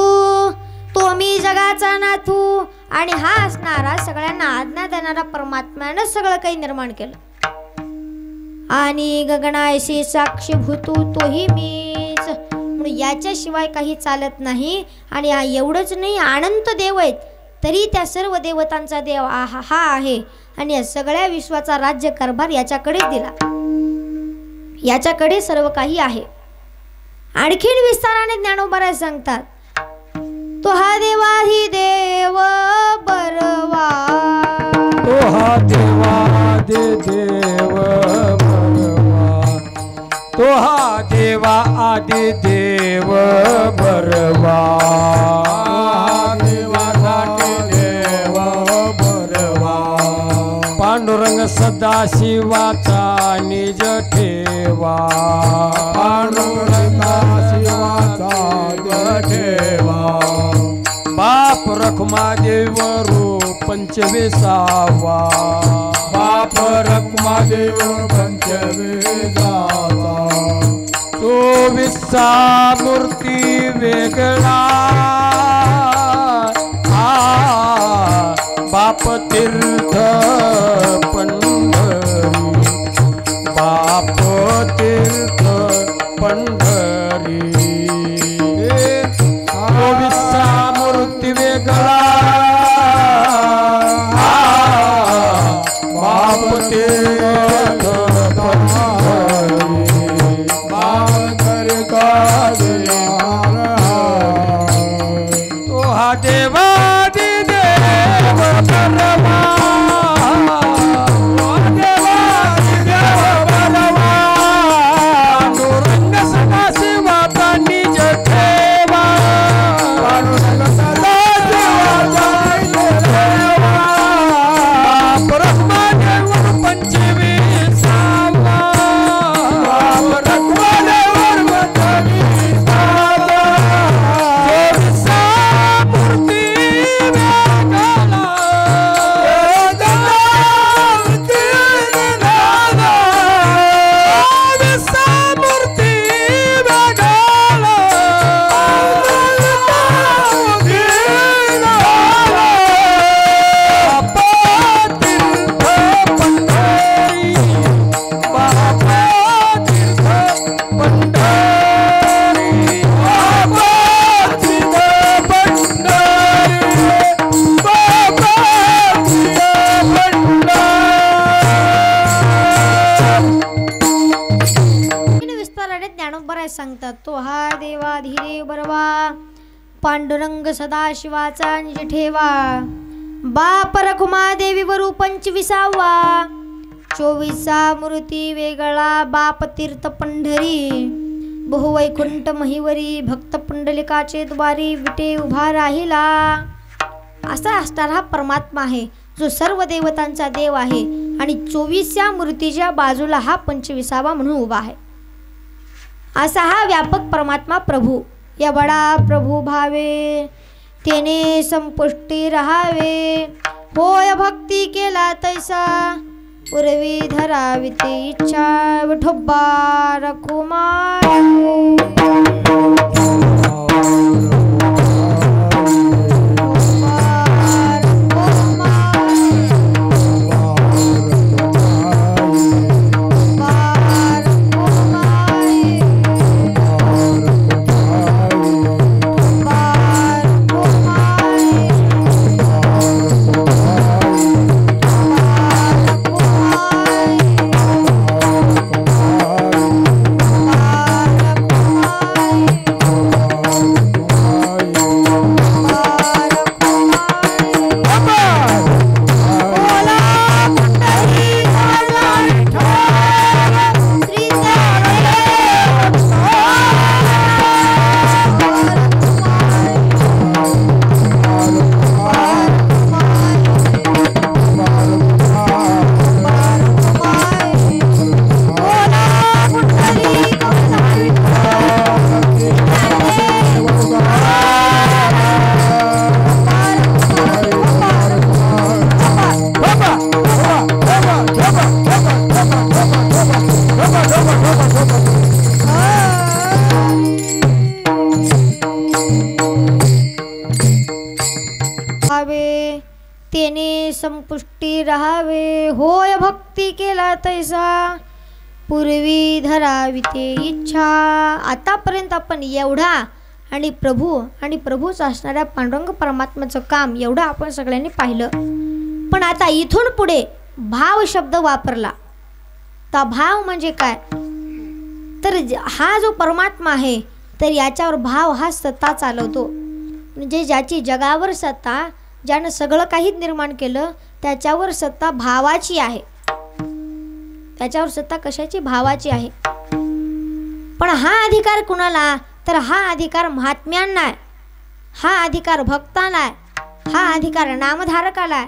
Speaker 2: तो मी जगाचा नाथू. आणि हा असणारा सगळ्यांना आज्ञा देणारा परमात्म्यानं सगळं काही निर्माण केलं. आणि गगनायशी साक्षीभूतू, तोही मीच. म्हणून याच्याशिवाय काही चालत नाही. आणि एवढंच नाही, अनंत देव आहेत तरी त्या सर्व देवतांचा देव हा आहे. आणि या सगळ्या विश्वाचा राज्यकारभार याच्याकडेच दिला, याच्याकडे सर्व काही आहे. आणखीन विस्ताराने ज्ञानोबा सांगतात तो हा देवाही देव बरवा,
Speaker 1: तो हा देवादि देव बरवा, तो हा देवा आदि देव बरवा. देवासाठी देव बरवा, पांडुरंग सदाशिवाचा निज ठेवा, पांडुरंग शिवाचा निज ठेवा. बाप रखमादेव रूप पंचविसावा, बाप रखमादेव पंचविसावा. 24 मूर्ती वेगळा, बाप तीर्थ पंढरी, बाप तीर्थ पंढरी. 24 मूर्ती वेगळा, बाप तीर्थ पंढरी, बाप तीर्थ. तो हा देवादि देव बरवा, देवादि देव बरवा. पांडुरंग सदाशिवाचा निज ठेवा, पांडुरंग सदाशिवाचा निज ठेवा. ब्रह्मदेव पंचविसावा,
Speaker 2: सांगतात तो हा देवाधिदेव बरवा पांडुरंग सदाशिवाचा निज ठेवा बाप रखुमादेवी वरू 25वा 24 मूर्ती वेगळा बाप तीर्थ पंढरी बहुवैकुंठ महिवरी भक्त पुंडलिकाचे द्वारी विटे उभा राहिला. असा असणारा परमात्मा आहे जो सर्व देवतांचा देव आहे आणि 24 मूर्तीच्या बाजूला हा 25वा म्हणून उभा आहे. असा हा व्यापक परमात्मा प्रभू या बडा प्रभू भावे तेने संपुष्टी रहावे होय भक्ती केला तैसा पूर्वी धरावी ते इच्छा विठोबा रखुमाई. तेने संपुष्टी रहावे होय भक्ती केला तैसा पूर्वी धरावी ते इच्छा. आतापर्यंत आपण एवढा आणि प्रभूच असणाऱ्या पांडुरंग परमात्म्याचं काम एवढं आपण सगळ्यांनी पाहिलं. पण आता इथून पुढे भाव शब्द वापरला तर भाव म्हणजे काय तर हा जो परमात्मा आहे तर याच्यावर भाव हा सत्ता चालवतो. म्हणजे ज्याची जगावर सत्ता ज्यानं सगळं काही निर्माण केलं त्याच्यावर सत्ता भावाची आहे. त्याच्यावर सत्ता कशाची भावाची आहे. पण हा अधिकार कुणाला तर हा अधिकार महात्म्यांना आहे, हा अधिकार भक्तांना आहे, हा अधिकार नामधारकाला आहे,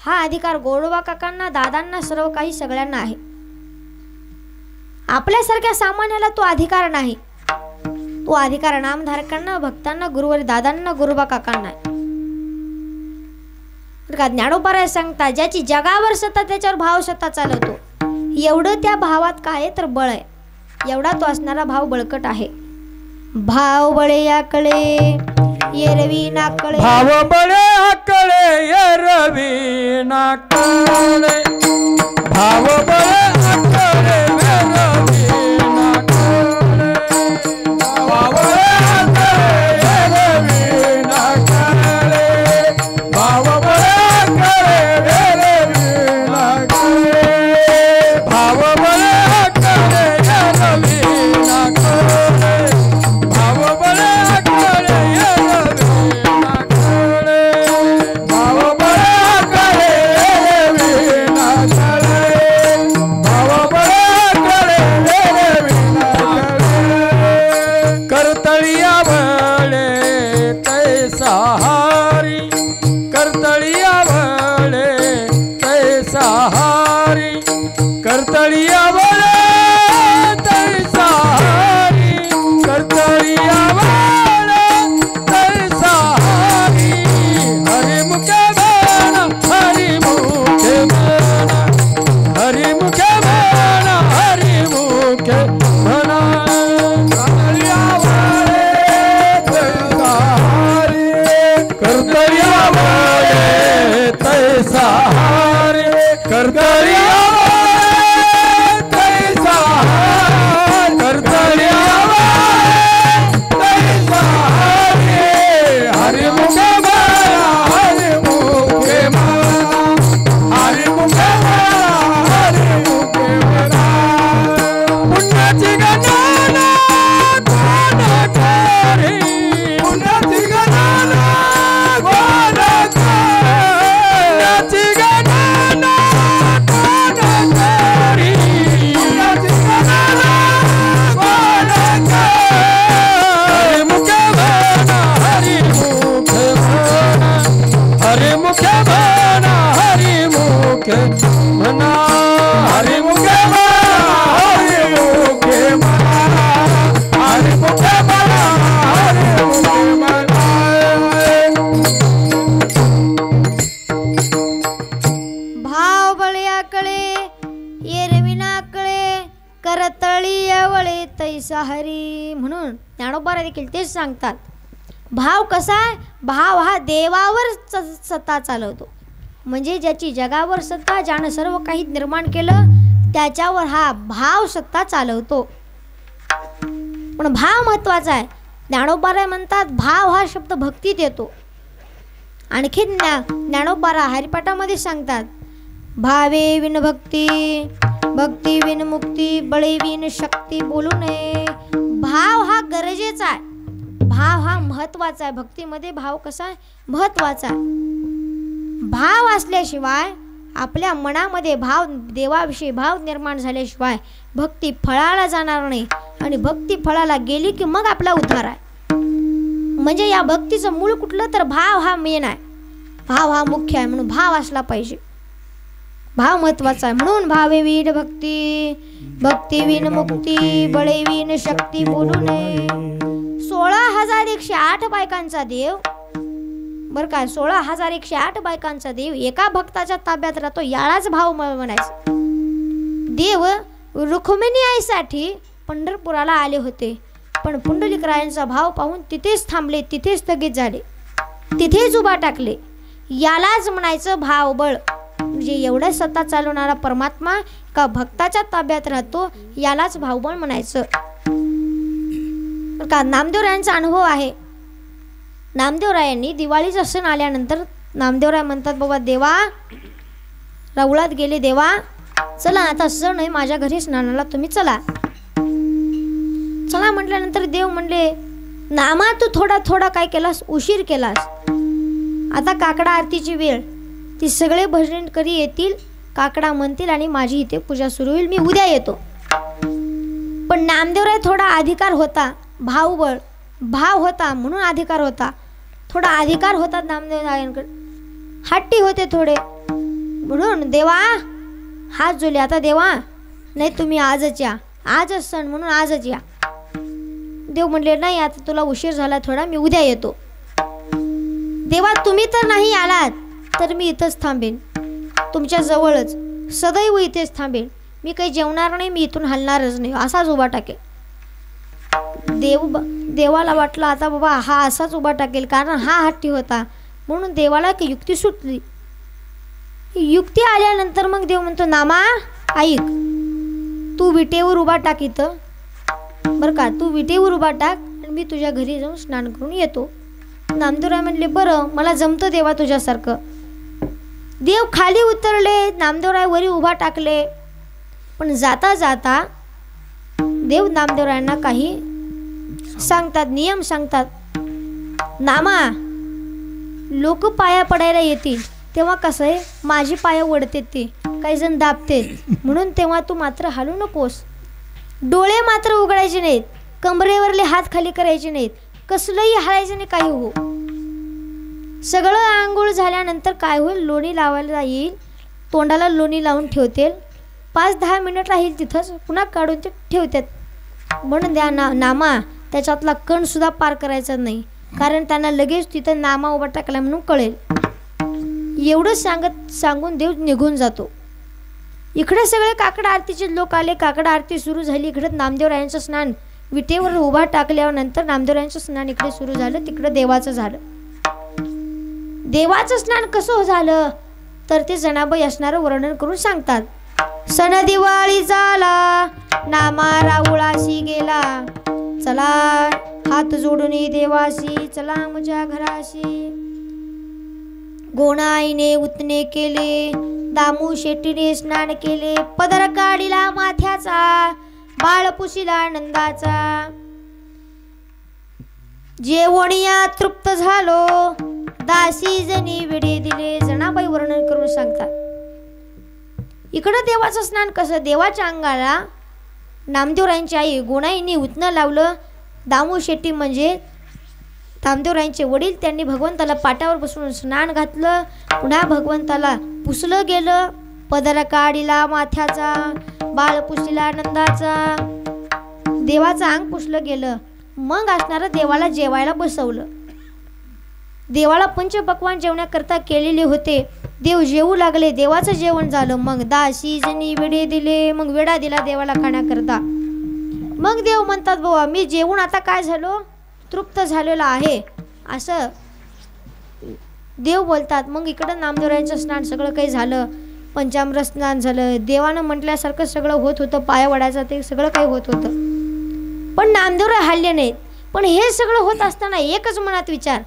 Speaker 2: हा अधिकार गोडोबा काकांना दादांना सर्व काही सगळ्यांना आहे. आपल्यासारख्या सामान्याला तो अधिकार नाही. तो अधिकार नामधारकांना भक्तांना गुरुवारी दादांना गुरुबा काकांना आहे. ज्ञानोबा सांगता ज्याची जगावर सत्ता त्याच्यावर भाव सत्ता चालवतो. एवढं त्या भावात काय तर बळ आहे. एवढा तो असणारा भाव बळकट आहे. भाव बळे आकळे येरवी नाकळे
Speaker 1: भाव बळे आकळे येरवी नाकळे भाव बळे आकळे येरवी नाकळे भाव बळे आकळे येरवी नाकळे भाव बळे आकळे येरवी नाकळे भाव बळे आकळे येरवी नाकळे भाव बळे आकळे येरवी नाकळे भाव बळे आकळे येरवी नाकळे भाव बळे आकळे येरवी नाकळे करतळिया बळे तैसा हारी करतळिया बळे तैसा हारी करतळिया बळे तैसा हारी करतळिया बळे तैसा हारी हरिमुखे म्हणा हरिमुखे म्हणा हरिमुखे म्हणा हरिमुखे म्हणा करतळिया बळे तैसा हारी करतळिया बळे तैसा हारी करतळिया तैसा करतळिया तैसा हरिमुखे म्हणा हरिमुखे म्हणा हरिमुखे म्हणा हरिमुखे म्हणा पुण्याची गणना म्हणा हरिमुखे म्हणा हरिमुखे म्हणा हरिमुखे म्हणा हरिमुखे म्हणा
Speaker 2: भाव बळयाकडे एरविनाकडे करतळी यावळे तैसा हरी म्हणून ज्ञानोबा देखील तेच सांगतात. भाव कसा आहे? भाव हा देवावर सत्ता चालवतो. म्हणजे ज्याची जगावर सत्ता, ज्यानं सर्व काही निर्माण केलं त्याच्यावर हा भाव सत्ता चालवतो. पण भाव महत्त्वाचा आहे. ज्ञानोबा म्हणतात भाव हा शब्द भक्तीत येतो. आणखी ज्ञानोबा हरिपाठामध्ये सांगतात भावे विन भक्ती, भक्ती विन मुक्ती, बळे विन शक्ती बोलू नये. भाव हा गरजेचा आहे. भाव हा महत्त्वाचा आहे. भक्तीमध्ये भाव कसा आहे? महत्त्वाचा आहे. भाव असल्याशिवाय आपल्या मनामध्ये भाव, देवाविषयी भाव निर्माण झाल्याशिवाय भक्ती फळाला जाणार नाही. आणि भक्ती फळाला गेली की मग आपला उद्धार आहे. म्हणजे या भक्तीचं मूळ कुठलं तर भाव हा मेन आहे. भाव हा मुख्य आहे. म्हणून भाव असला पाहिजे. भाव महत्त्वाचा आहे. म्हणून भावे विन भक्ती, भक्ती विन मुक्ती, बळे विन शक्ती बोलू नये. 16,108 बायकांचा देव बरं का, 16,108 बायकांचा देव एका भक्ताच्या ताब्यात राहतो. यालाच भाव म्हणायचं. देव रुक्मिणी आईसाठी पंढरपुराला आले होते. पण पुंडलिकरायांचा भाव पाहून तिथेच थांबले, तिथेच स्थगित झाले, तिथेच उभा टाकले. यालाच म्हणायचं भावबळ. म्हणजे एवढं सत्ता चालवणारा परमात्मा का भक्ताच्या ताब्यात राहतो, यालाच भावबळ म्हणायचं. का नामदेवरायांचा अनुभव आहे. नामदेवरायांनी दिवाळीचा सण आल्यानंतर नामदेवराय म्हणतात बाबा देवा, राऊळात गेले देवा, चला आता सण आहे माझ्या घरी स्नानाला, तुम्ही चला. चला म्हटल्यानंतर देव म्हणले नामा तू थोडा थोडा काय केलास, उशीर केलास. आता काकडा आरतीची वेळ, ती सगळे भजनकरी येतील, काकडा म्हणतील आणि माझी इथे पूजा सुरू होईल, मी उद्या येतो. पण नामदेवराय थोडा अधिकार होता, भावबळ भाव होता म्हणून अधिकार होता. थोडा अधिकार होता नामदेवरायांकडे, हट्टी होते थोडे. म्हणून देवा हात जोडले, आता देवा नाही तुम्ही आजच या, आजच सण म्हणून आजच या. देव म्हणले नाही आता तुला उशीर झाला थोडा, मी उद्या येतो. देवा तुम्ही तर नाही आलात तर मी इथंच थांबेन, तुमच्या जवळच सदैव इथेच थांबेन, मी काही जेवणार नाही, मी इथून हलणारच नाही, असाच उभा टाकेल. देवाला वाटलं आता बाबा हा असाच उभा टाकेल, कारण हा हट्टी होता. म्हणून देवाला की युक्ती सुटली. युक्ती आल्यानंतर मग देव म्हणतो नामा ऐक, तू विटेवर उभा टाक इथं बरं का, तू विटेवर उभा टाक आणि मी तुझ्या घरी जाऊन स्नान करून येतो. नामदेवराय म्हणले बरं मला जमतं देवा तुझ्यासारखं. देव खाली उतरले, नामदेवराय वरी उभा टाकले. पण जाता जाता देव नामदेवरायांना काही सांगतात, नियम सांगतात. नामा लोक पाया पडायला येतील तेव्हा कसं आहे, माझी पाया ओढते ते काही जण दाबते, म्हणून तेव्हा तू मात्र हलू नकोस. डोळे मात्र उघडायचे नाहीत, कमरेवरले हात खाली करायचे नाहीत, कसलंही हलायचं नाही काही हो. सगळं आंघोळ झाल्यानंतर काय होईल, लोणी लावायला येईल, तोंडाला लोणी लावून ठेवतील, 5-10 मिनिट राहील तिथंच, पुन्हा काढून ते ठेवतात. म्हणून द्या नामा त्याच्यातला कण सुद्धा पार करायचा नाही, कारण त्यांना लगेच तिथं नामा उभा टाकला म्हणून कळेल. एवढं सांगून देव निघून जातो. इकडे सगळे काकडा आरतीचे लोक आले, काकडा आरती सुरू झाली. इकडे नामदेवरायांचं स्नान विटेवर उभा टाकल्यानंतर नामदेवरायांचं स्नान इकडे सुरू झालं, तिकडे देवाचं झालं. देवाचं स्नान कसं झालं तर ते जनाबाई असणारं वर्णन करून सांगतात. सण दिवाळी झाला, नामा राऊळाशी गेला, चला हात जोडून देवाशी, चला माझ्या घराशी. गोणाईने उतने केले, दामू शेट्टीने स्नान केले, पदर काढिला माथ्याचा, बाळ पुशिला नंदाचा. जेवणिया तृप्त झालो, दासी जनी विडे दिले. जनाबाई वर्णन करून सांगतात. इकडं देवाचं स्नान कसं, देवाच्या अंगाला नामदेवरायांची आई गोणाईंनी उतनं लावलं. दामू शेट्टी म्हणजे नामदेवरायांचे वडील, त्यांनी भगवंताला पाटावर बसून स्नान घातलं, पुन्हा भगवंताला पुसलं गेलं. पदर काढिला माथ्याचा, बाळ पुसला नंदाचा. देवाचं अंग पुसलं गेलं. मग असणारं देवाला जेवायला बसवलं. देवाला पंचपक्वान जेवण्याकरता केलेले होते. देव जेवू लागले. देवाचं जेवण झालं. मग दासी जणी वेडे दिले. मग वेडा दिला देवाला खाण्याकरता. मग देव म्हणतात, बाबा मी जेवून आता काय झालो, तृप्त झालेला आहे असं देव बोलतात. मग इकडं नामदेवरायांचं स्नान सगळं काही झालं. पंचामृत स्नान झालं. देवानं म्हटल्यासारखं सगळं होत होतं. पाया वडायचं ते सगळं काही होत होतं. पण नामदेवराय हल्ले नाहीत. पण हे सगळं होत असताना एकच मनात विचार,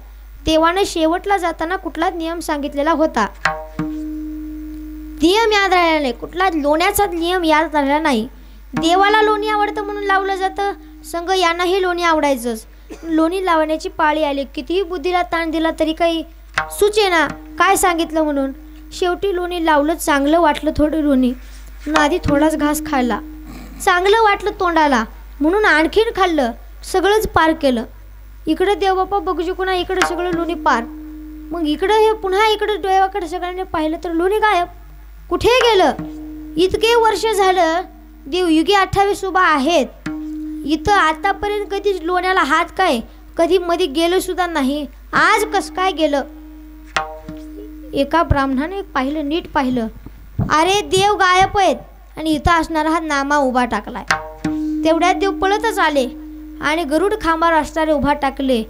Speaker 2: देवानं शेवटला जाताना कुठलाच नियम सांगितलेला होता. नियम याद राहिला नाही. कुठला लोण्याचा नियम याद राहिला नाही. देवाला लोणी आवडतं म्हणून लावलं जातं. संग यांनाही लोणी आवडायचंच. लोणी लावण्याची पाळी आली. कितीही बुद्धीला ताण दिला तरी काही सुचेना काय सांगितलं म्हणून. शेवटी लोणी लावलं. चांगलं वाटलं थोडं लोणी. आधी थोडाच घास खाल्ला. चांगलं वाटलं तोंडाला म्हणून आणखीन खाल्लं. सगळंच पार केलं. इकडं देवबापा बघू पुन्हा इकडं सगळं लोणी पार. मग इकडं हे पुन्हा इकडं देवाकडे सगळ्यांनी पाहिलं तर लोणी गायब. कुठे गेलं? इतके वर्ष झालं देव युगी 28 उभा आहेत. इथं आतापर्यंत कधीच लोण्याला हात काय कधी मध्ये गेलं सुद्धा नाही. आज कस काय गेलं? एका ब्राह्मणाने पाहिलं, नीट पाहिलं. अरे देव गायब आहेत आणि इथं असणारा हा नामा उभा टाकलाय. तेवढ्यात देव पळतच आले आणि गरुड खांबावर असणारे उभा टाकले.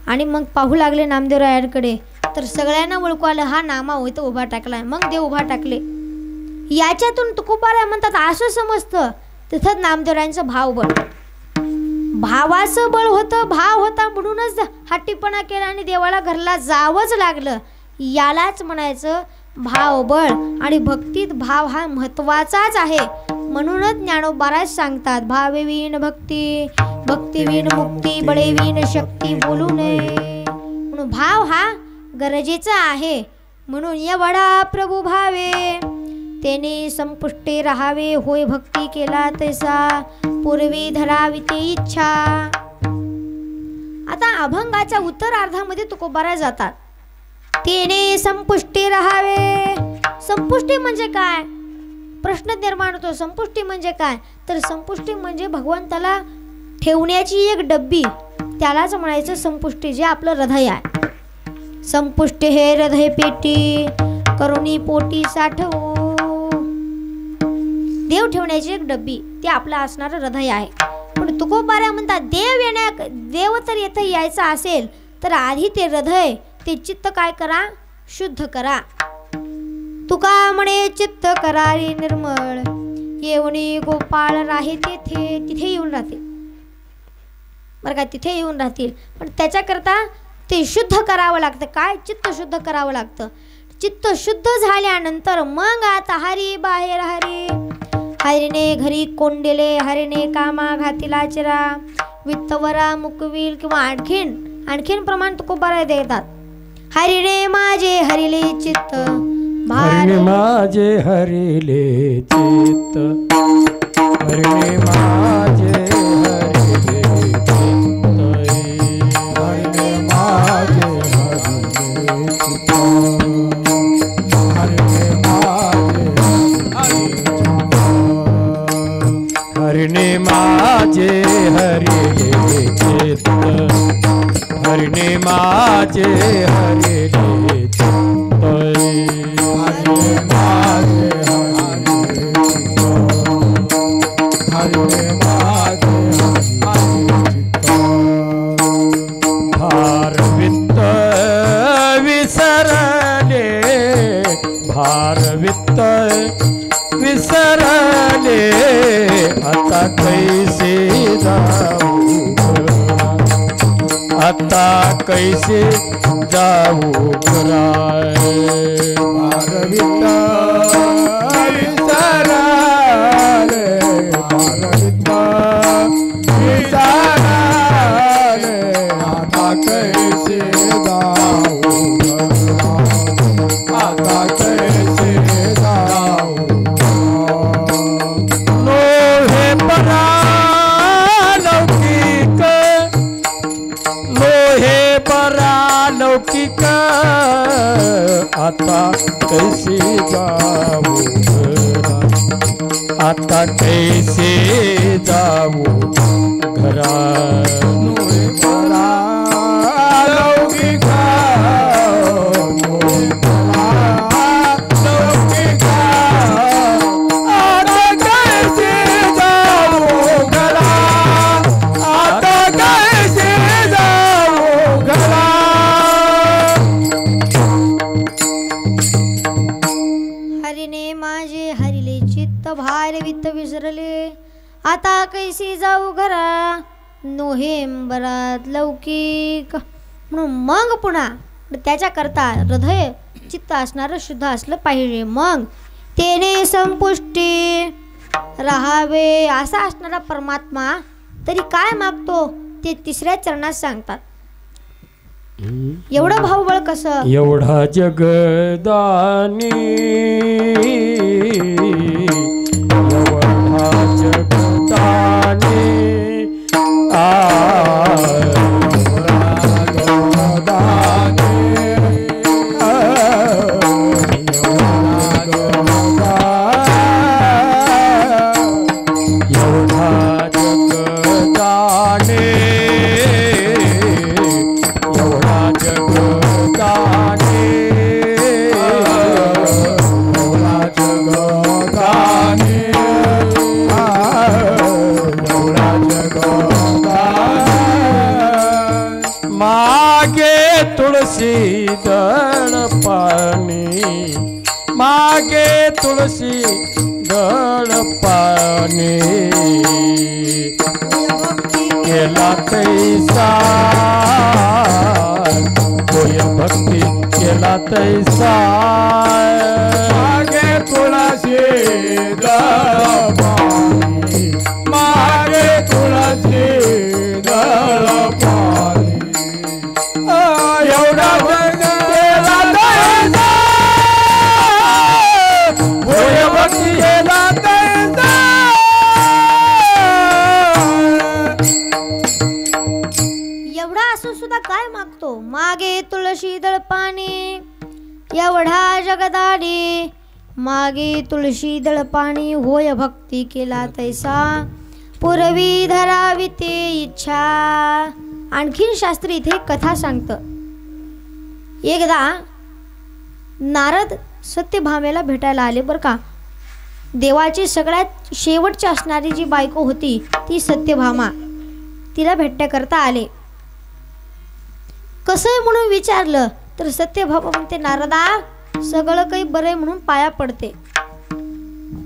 Speaker 2: आणि मग पाहू लागले नामदेवरायांकडे. तर सगळ्यांना ओळखू आलं हा नामा इथं उभा टाकलाय. मग देव उभा टाकले. याच्यातून तुकोबाराय म्हणतात असं समजतं तिथं नामदेवरायांचं भावबळ, भावाचं बळ होतं. भाव होता म्हणूनच हट्टीपणा केला आणि देवाला घरला जावंच लागलं. यालाच म्हणायचं भावबळ. आणि भक्तीत भाव हा महत्वाचाच आहे. म्हणूनच ज्ञानोबाराज सांगतात, भावेवीन भक्ती, भक्तीवीन मुक्ती, बळेवीन शक्ती बोलू नये. म्हणून भाव हा गरजेचा आहे. म्हणून एवढा प्रभू भावे तेने संपुष्टे राहावे. होय भक्ती केला तैसा पूर्वी धरावी ते इच्छा. आता अभंगाच्या उत्तरार्धामध्ये तुकोबाराय जातात. तेने संपुष्टी राहावे. संपुष्टी म्हणजे काय? प्रश्न निर्माण होतो. संपुष्टी म्हणजे काय? तर संपुष्टी म्हणजे भगवंताला ठेवण्याची एक डब्बी, त्यालाच म्हणायचं संपुष्टी, जे आपलं हृदय आहे. संपुष्टी हे हृदय पेटी करुणी पोटी साठवू. देव ठेवण्याची एक डब्बी, ते आपलं असणारं हृदय आहे. पण तुकोबाराय म्हणतात देव तर येथे यायचा असेल तर आधी ते हृदय, ते चित्त काय करा? शुद्ध करा. तुका म्हणे चित्त करारी निर्मळ, येऊनी गोपाळ राहे तेथे. तिथे येऊन राहतील बरं का, तिथे येऊन राहतील. पण त्याच्याकरता ते शुद्ध करावं लागतं. काय? चित्त शुद्ध करावं लागतं. चित्त शुद्ध झाल्यानंतर मग आता हरी बाहेर हरी. हरीने घरी कोंडेले, हरीने कामा घातीला चिरा. वित्तवरा मुकविल. किंवा आणखीन प्रमाण तुकोबाराय देतात. हरीने माझे हरिले चित्त,
Speaker 1: हरिणे माझे हरिले चित्त, हरिणे माझे हरिले चित्त, हरिणे माझे हरिले चित्त, हरिणे माझे हरिणे माझे हरिले चित्त, हरिणे माझे हरिले चित्त, भारवित्त विसरले, भारवित्त विसरले, आता कैसे जाऊ, आता कैसे जाऊ कराय. भारवित्त विसरले, भारवित्त विसरले, आता कैसे जाऊ कराय, आता कैसे जाऊ. लोहे परालौकिक, लोहे परालौकिक, आता कैसे जाऊ
Speaker 3: आता कैसे जाऊ घरा घरा लौकिका लौकिका आता कैसे जाऊ घरा आता कैसे जाऊ घरा
Speaker 2: हरिने माझे हरिले चित्त भारवित विसरले आता कैसी जाऊ घरा नोव्हेंबरात लौकिक म्हणून मग पुन्हा त्याच्याकरता हृदय चित्त असणारं शुद्ध असलं पाहिजे. मग तेने संपुष्टी राहावे असा असणारा परमात्मा तरी काय मागतो ते तिसऱ्या चरणात सांगतात. एवढं भावबळ कसं
Speaker 3: एवढा जगदानी एवढा जगदानी मागे तुळसी दळ पाणी मागे तुळसी दळ पाणी केला तैसा होय भक्ती केला तैसा मागे तुळसी दळ पाणी मागे तुळसी दळ पाणी एवढा केला तैसा होय भक्ती केला तैसा
Speaker 2: एवढा असून सुद्धा काय मागतो मागे तुळशी दळ पाणी एवढा जगदाडी मागे तुळशी दळ पाणी होय भक्ती केला तैसा पूर्वी धरावी ते इच्छा. आणखीन शास्त्री इथे कथा सांगतं. एकदा नारद सत्यभामेला भेटायला आले बरं का. देवाची सगळ्यात शेवटची असणारी जी बायको होती ती सत्यभामा तिला भेटण्याकरता आले. कसं आहे म्हणून विचारलं तर सत्यभामा म्हणते नारदा सगळं काही बरं आहे म्हणून पाया पडते.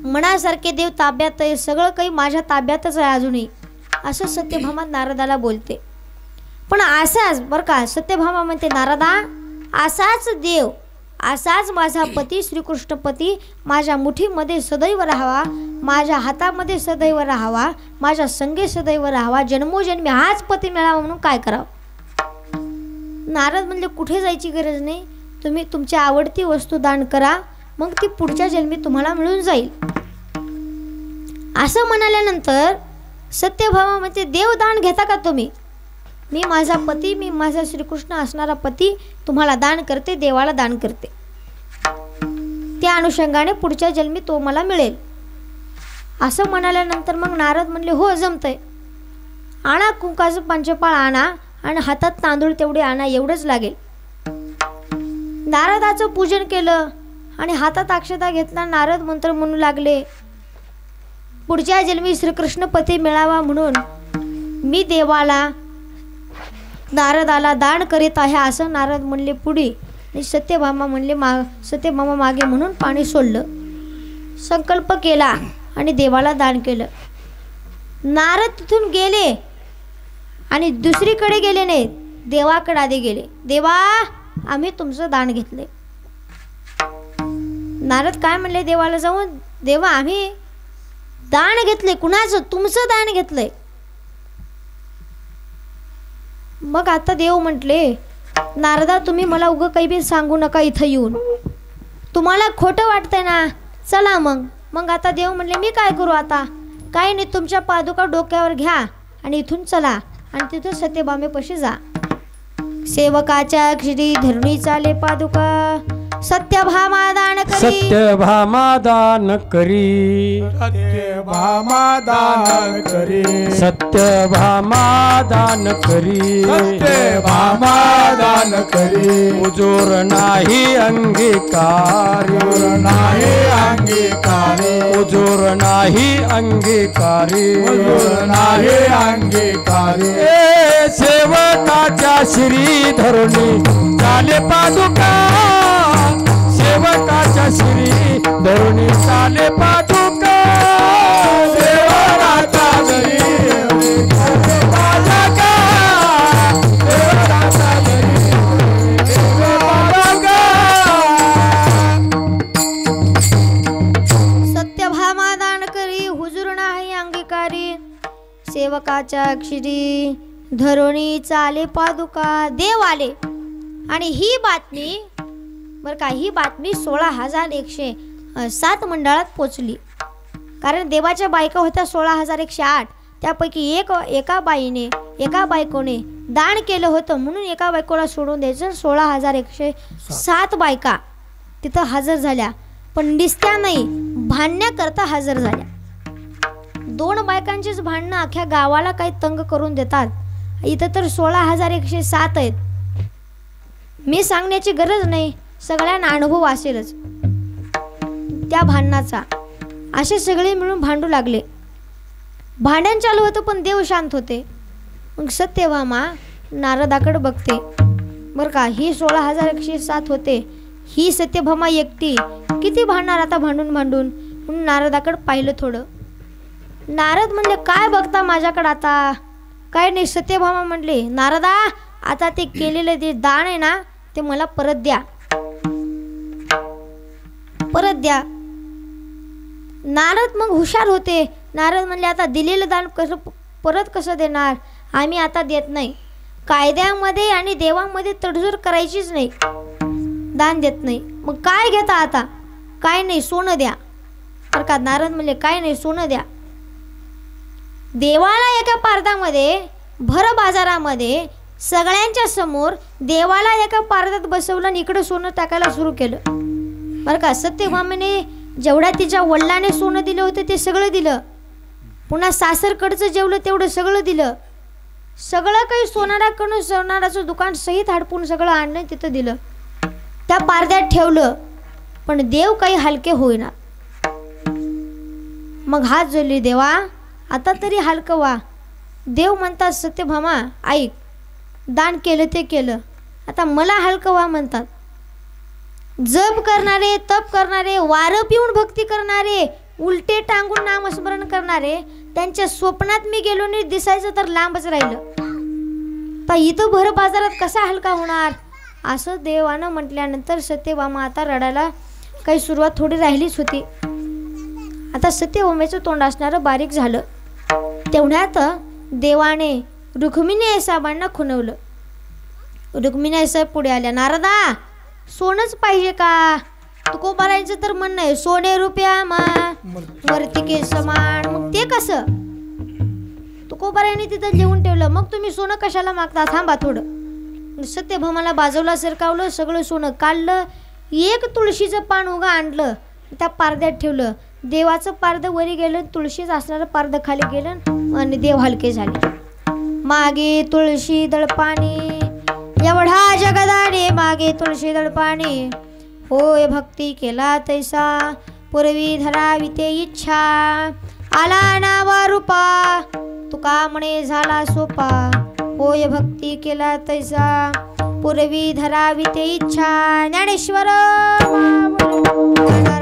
Speaker 2: मनासारखे देव ताब्यात आहे सगळं काही माझ्या ताब्यातच आहे अजूनही असं सत्यभामा नारदाला बोलते. पण असाच बरं का सत्यभामा म्हणते नारदा असाच देव असाच माझा पती श्रीकृष्ण पती माझ्या मुठीमध्ये सदैव राहावा माझ्या हातामध्ये सदैव राहावा माझ्या संगे सदैव राहावा जन्मोजन्मी हाच पती मिळावा म्हणून काय करावं. नारद म्हणले कुठे जायची गरज नाही तुम्ही तुमची आवडती वस्तू दान करा मग ती पुढच्या जन्मी तुम्हाला मिळून जाईल. असं म्हणाल्यानंतर सत्यभामा म्हणते देव दान घेता का तुम्ही. मी माझा पती मी माझा श्रीकृष्ण असणारा पती तुम्हाला दान करते देवाला दान करते त्या अनुषंगाने पुढच्या जन्मी तो मला मिळेल. असं म्हणाल्यानंतर मग नारद म्हणले हो जमतंय आणा कुंकाचं पंचपाळ आणा आणि हातात तांदूळ तेवढे आणा एवढंच लागेल. नारदाचं पूजन केलं आणि हातात अक्षता घेतला. नारद मंत्र म्हणू लागले पुढच्या जन्मी श्रीकृष्ण पती मिळावा म्हणून मी देवाला नारदाला दान करीत आहे असं नारद म्हणले पुढे. आणि सत्यभामा म्हणले सत्यभामा मागे म्हणून पाणी सोडलं संकल्प केला आणि देवाला दान केलं. नारद तिथून गेले आणि दुसरीकडे गेले नाही देवाकडे आधी गेले. देवा आम्ही तुमचं दान घेतले. नारद काय म्हणले देवाला जाऊन देवा आम्ही दान घेतले कुणाचं तुमचं दान घेतलंय. मग आता देव म्हटले नारदा तुम्ही मला उगं काही बी सांगू नका इथं येऊन तुम्हाला खोटं वाटतंय ना चला मग आता देव म्हणले मी काय करू आता काय नाही तुमच्या पादुका डोक्यावर घ्या आणि इथून चला आणि तिथं सत्यभामेपाशी जा. सेवकाच्या अक्षरी धरुणी चाले पादुका सत्यभामा दान करी
Speaker 3: सत्यभामा दान करी
Speaker 1: सत्यभामा दान करी
Speaker 3: सत्यभामा दान करी
Speaker 1: सत्यभामा दान करी
Speaker 3: उजोर नाही अंगीकारी
Speaker 1: नाही अंगीकारी
Speaker 3: उजोर नाही अंगीकारी
Speaker 1: नाही अंगीकारी
Speaker 3: ए सेवकाच्या श्री धरुणी चाले पादुका सेवकाच्या श्री धरुणी चाले पादुका
Speaker 1: देवाचा जरी
Speaker 3: पादुका
Speaker 1: देवाचा जरी
Speaker 3: पादुका
Speaker 2: सत्यभामा दान करी हुजूर नाही अंगीकारी सेवकाच्या अक्षरी धरोणी चाले पादुका देव आले. आणि ही बातमी बरं का, ही बातमी 16,107 मंडळात पोचली. कारण देवाच्या बायका होत्या 16,108. त्यापैकी एका बायकोने दान केलं होतं म्हणून एका बायकोला सोडून द्यायचं. 16,107 बायका तिथं हजर झाल्या, पण दिसत्या नाही, भांडण्याकरता हजर झाल्या. 2 बायकांचीच भांडणं अख्ख्या गावाला काही तंग करून देतात. इथं तर 16,107 आहेत. मी सांगण्याची गरज नाही, सगळ्यांना अनुभव असेलच त्या भांडणाचा. असे सगळे मिळून भांडू लागले. भांडण चालू होतं पण देव शांत होते. मग सत्यभामा नारदाकडे बघते बरं का, ही 16,107 होते, ही सत्यभामा एकटी किती भांडणार आता भांडून म्हणून नारदाकडे पाहिलं थोडं. नारद म्हणले काय बघता माझ्याकडे आता? काय नाही. सत्यभामा म्हणले नारदा आता ते केलेलं जे दान आहे ना ते मला परत द्या. नारद मग हुशार होते. नारद म्हणले आता दिलेलं दान परत कसं देणार? आम्ही आता देत नाही. कायद्यामध्ये आणि देवामध्ये तडजोड करायचीच नाही, दान देत नाही. मग काय घेता आता? काय नाही, सोनं द्या. तर का नारद म्हणले काय नाही, सोनं द्या. देवाला एका पारदामध्ये भर बाजारामध्ये सगळ्यांच्या समोर देवाला एका पारदात बसवलं आणि इकडे सोनं टाकायला सुरू केलं बरं का. सत्यभामेने जेवढ्या तिच्या वडिलाने सोनं दिलं होतं ते सगळं दिलं. पुन्हा सासरकडचं जेवलं तेवढं सगळं दिलं. सगळं काही सोनाराकडून सोनाराचं दुकान सहित हडपून सगळं आणलं तिथं दिलं. त्या पारद्यात ठेवलं, पण देव काही हलके होईना. मग हात जोडले, देवा आता तरी हलकं व्हा. देव म्हणतात सत्यभामा ऐक, दान केलं ते केलं, आता मला हलकं व्हा म्हणतात. जप करणारे, तप करणारे, वारं पिऊन भक्ती करणारे, उलटे टांगून नामस्मरण करणारे, त्यांच्या स्वप्नात मी गेलो नाही दिसायचं तर लांबच राहिलं. तर इथं भर बाजारात कसा हलका होणार असं देवानं म्हटल्यानंतर सत्यभामा आता रडायला काही सुरुवात थोडी राहिलीच होती. आता सत्यभामेचं तोंड असणारं बारीक झालं. तेवढ्यात देवाने रुक्मिणी साहेबांना खुणवलं. रुक्मिणी साहेब पुढे आल्या. नारदा सोनंच पाहिजे का? तुकोबारायचं तर म्हणणं आहे सोने रुपया मर्तिके समान. मग ते कसं? तुकोबारायने तिथं लिहून ठेवलं. मग तुम्ही सोनं कशाला मागता? थांबा थोडं. सत्यभामाला बाजूला सरकावलं, सगळं सोनं काढलं, एक तुळशीचं पान उगा आणलं, त्या पारद्यात ठेवलं. देवाचं पारदं वरी गेलं, तुळशीच असणारं पारदं खाली गेलं आणि देव हलके झाले. मागे तुळशी दळपाणी एवढा जगदाने, मागे तुळशी दळपाणी, होय भक्ती केला तैसा पूर्वी धरावी ते इच्छा. आला नावा रूपा तुका म्हणे झाला सोपा, होय भक्ती केला तैसा पूर्वी धरावी ते इच्छा. ज्ञानेश्वर बोला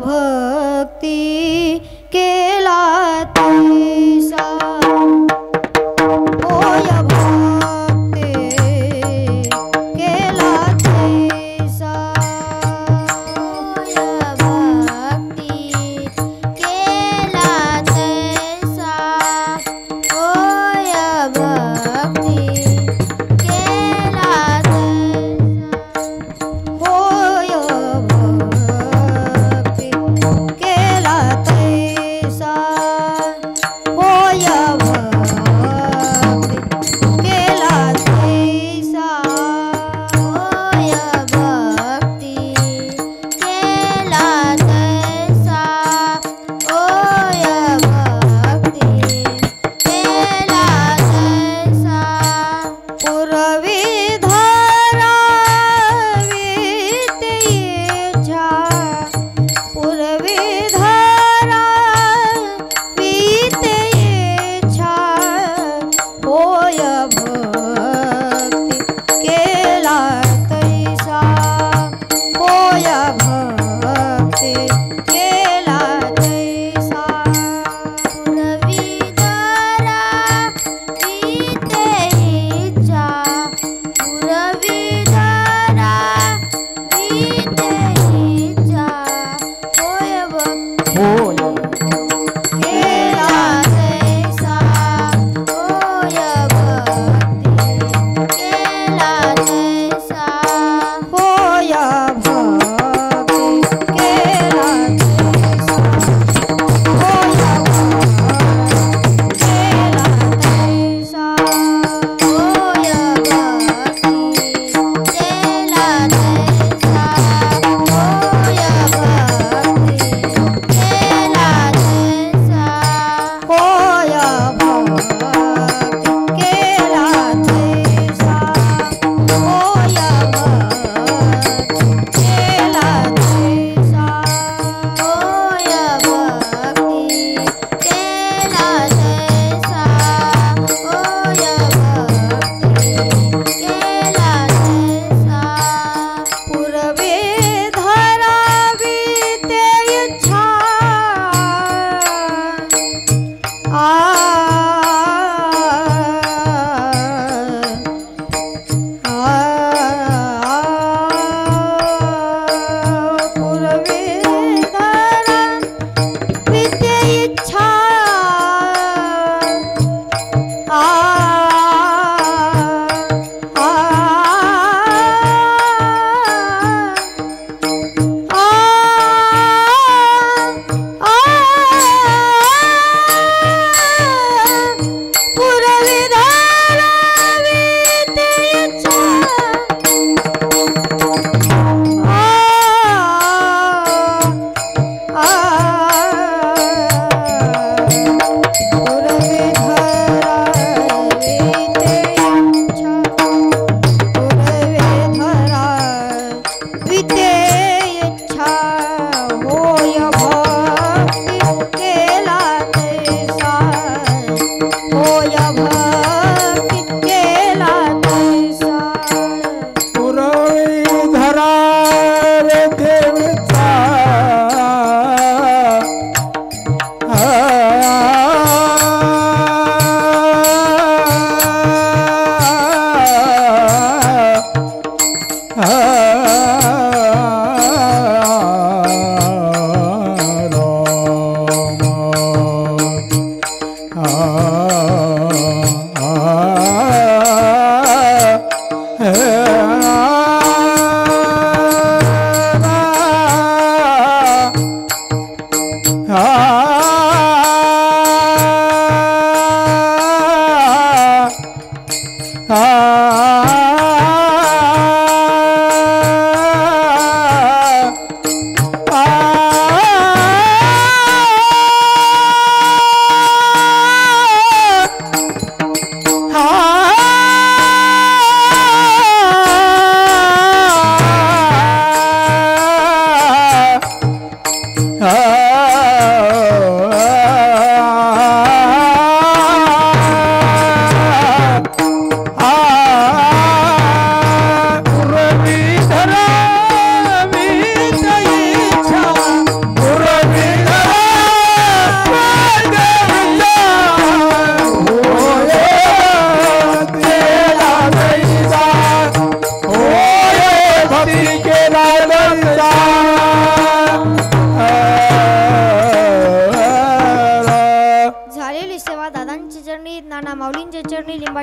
Speaker 2: भक्ती केला तैसा होय भक्ती केला तैसा होय भक्ती केला तैसा होय भक्ती केला तैसा होय भक्ती केला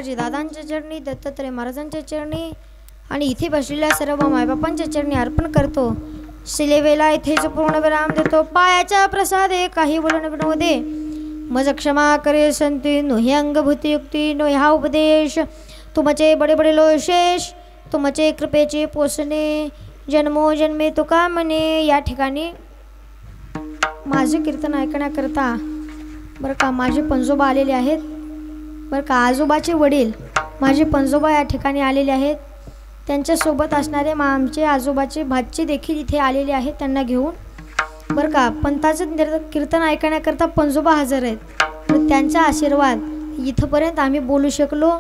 Speaker 2: तुकोबाजी दादांच्या चरणी, दत्तात्रय महाराजांच्या चरणी आणि इथे बसलेल्या सर्व मायबापांच्या चरणी अर्पण करतो. शिलेवेला इथेच पूर्ण विराम देतो. पायाच्या प्रसादे काही बोलून विनोदे मज क्षमा करे संती नोही अंगभूती युक्ती नो ह्या उपदेश तुमचे बडे बडे लोशेष तुमचे कृपेचे पोसणे जन्मोजन्मे तुका म्हणे. या ठिकाणी माझे कीर्तन ऐकण्याकरता बरं का माझे पंजोबा आलेले आहेत. बरं का आजोबाचे वडील माझे पंजोबा या ठिकाणी आलेले आहेत. त्यांच्यासोबत असणारे आमचे आजोबाचे भाचे देखील इथे आलेले आहेत त्यांना घेऊन. बरं का पंथाचं कीर्तन ऐकण्याकरता पंजोबा हजर आहेत. तर त्यांचा आशीर्वाद इथंपर्यंत आम्ही बोलू शकलो.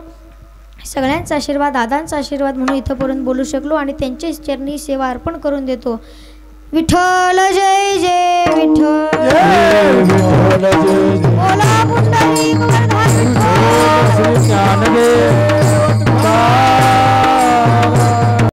Speaker 2: सगळ्यांचा आशीर्वाद दादांचा आशीर्वाद म्हणून इथंपर्यंत बोलू शकलो आणि त्यांच्या चरणी सेवा अर्पण करून देतो. विठ्ठल जय जय विठ्ठल बोला